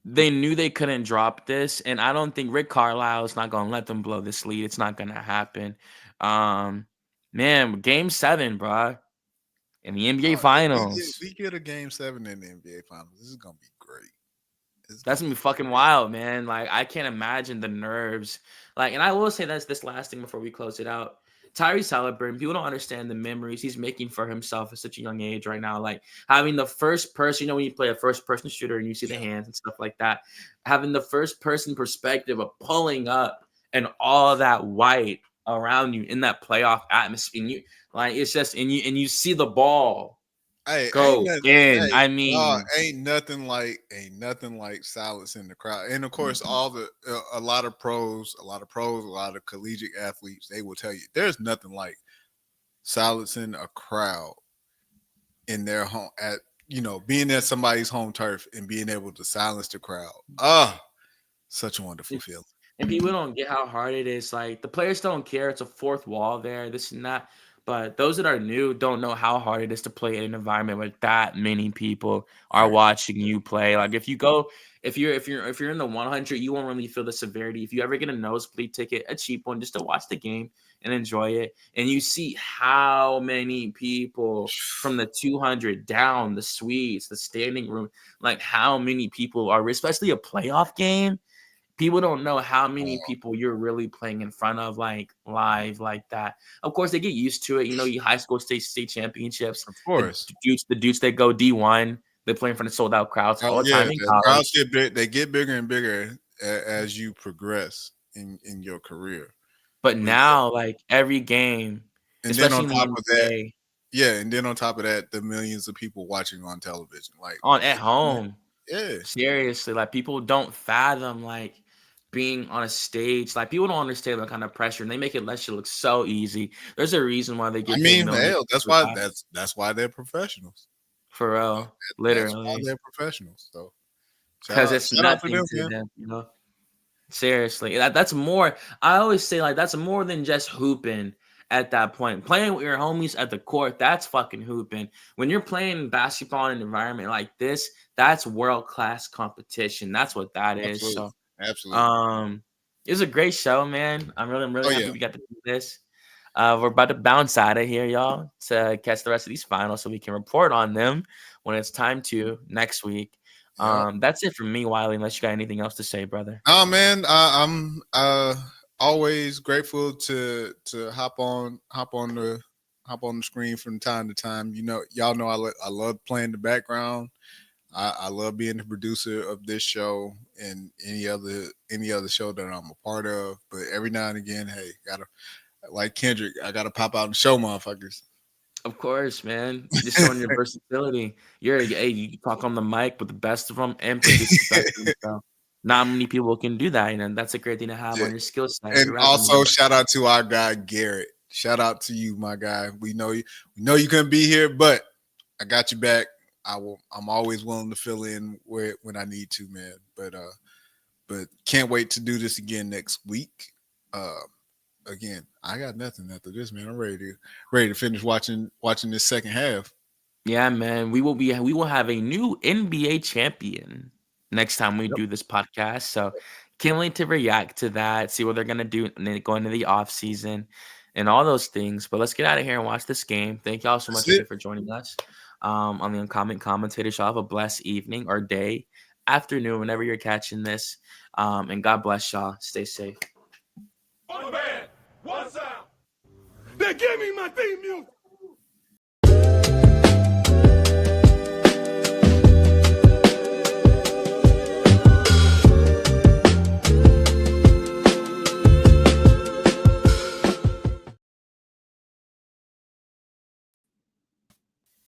They knew they couldn't drop this, and I don't think Rick Carlisle is not gonna let them blow this lead. It's not gonna happen. Um, man, Game 7, bro, in the NBA If Finals. we get a game 7 in the NBA finals, this is gonna be great. It's That's gonna gonna be be fucking wild, man. Like, I can't imagine the nerves. Like, and I will say this last thing before we close it out. Tyrese Halliburton, people don't understand the memories he's making for himself at such a young age right now. Like, having the first person, when you play a first person shooter and you see the yeah. hands and stuff like that, having the first person perspective of pulling up and all that white around you in that playoff atmosphere. And you, like, it's just, and you see the ball Hey, ain't go nothing. in. Hey, I dog, mean, ain't nothing like silence in the crowd. And of course, all the a lot of pros, a lot of collegiate athletes, they will tell you there's nothing like silencing a crowd in their home at being at somebody's home turf and being able to silence the crowd. Ah, such a wonderful feeling. and people don't get how hard it is. Like, the players don't care. It's a fourth wall there, this and that. But those that are new don't know how hard it is to play in an environment where that many people are Right. watching you play. Like, if you're in the 100, you won't really feel the severity. If you ever get a nosebleed ticket, a cheap one, just to watch the game and enjoy it, and you see how many people from the 200 down, the suites, the standing room, like how many people are, especially a playoff game. People don't know how many Uh, people you're really playing in front of, like, live like that. Of course, they get used to it. You high school state championships. of The course. dudes that go D1, they play in front of sold out crowds all the Yeah, time in the crowds college. get big. They get bigger and bigger as you progress in your career. But But yeah, now, like, every game, and then especially on in top the of that, NBA, yeah, and then on top of that, the millions of people watching on television. Like, on at home, yeah, seriously, like, people don't fathom, like, being on a stage. Like, people don't understand that kind of pressure, and they make it let you look so easy. There's a reason why they I get paid mean, millions hell, to do that. that's why they're professionals. For real, That's why literally, they're professionals. So because it's shout out to nothing them, to man. them. Seriously, that's more. I always say, like, that's more than just hooping at that point. Playing with your homies at the court, that's fucking hooping. When you're playing basketball in an environment like this, that's world class competition. That's what that is. Absolutely, So, absolutely. um, it was a great show, man. I'm Oh really yeah, happy we got to do this. We're about to bounce out of here, y'all, to catch the rest of these finals so we can report on them when it's time to next week. yeah. That's it from me, Wiley, unless you got anything else to say, brother. Oh man, I'm always grateful to hop on the screen from time to time. Y'all know I love playing the background. I love being the producer of this show and any other show that I'm a part of. But every now and again, hey, gotta like Kendrick, I gotta pop out and show motherfuckers. Of course, man. Just showing your versatility. You talk on the mic with the best of them and produce the best of themselves. Not many people can do that, and that's a great thing to have Yeah. on your skill set, And your also resume. shout out to our guy Garrett. Shout out to you, my guy. We know you couldn't be here, but I got you back. I'm always willing to fill in where when I need to, man. But can't wait to do this again next week. Uh, Again, I got nothing after this, man. I'm ready to finish watching this second half. Yeah, man. We will have a new NBA champion next time we Yep. do this podcast. So can't wait to react to that, see what they're gonna do going into the off season and all those things. But let's get out of here and watch this game. Thank y'all so That's much again it. for joining us on the Uncommon Commentator Show. Have a blessed evening or day, afternoon, whenever you're catching this. And God bless y'all. Stay safe. One band, one sound. They give me my theme music.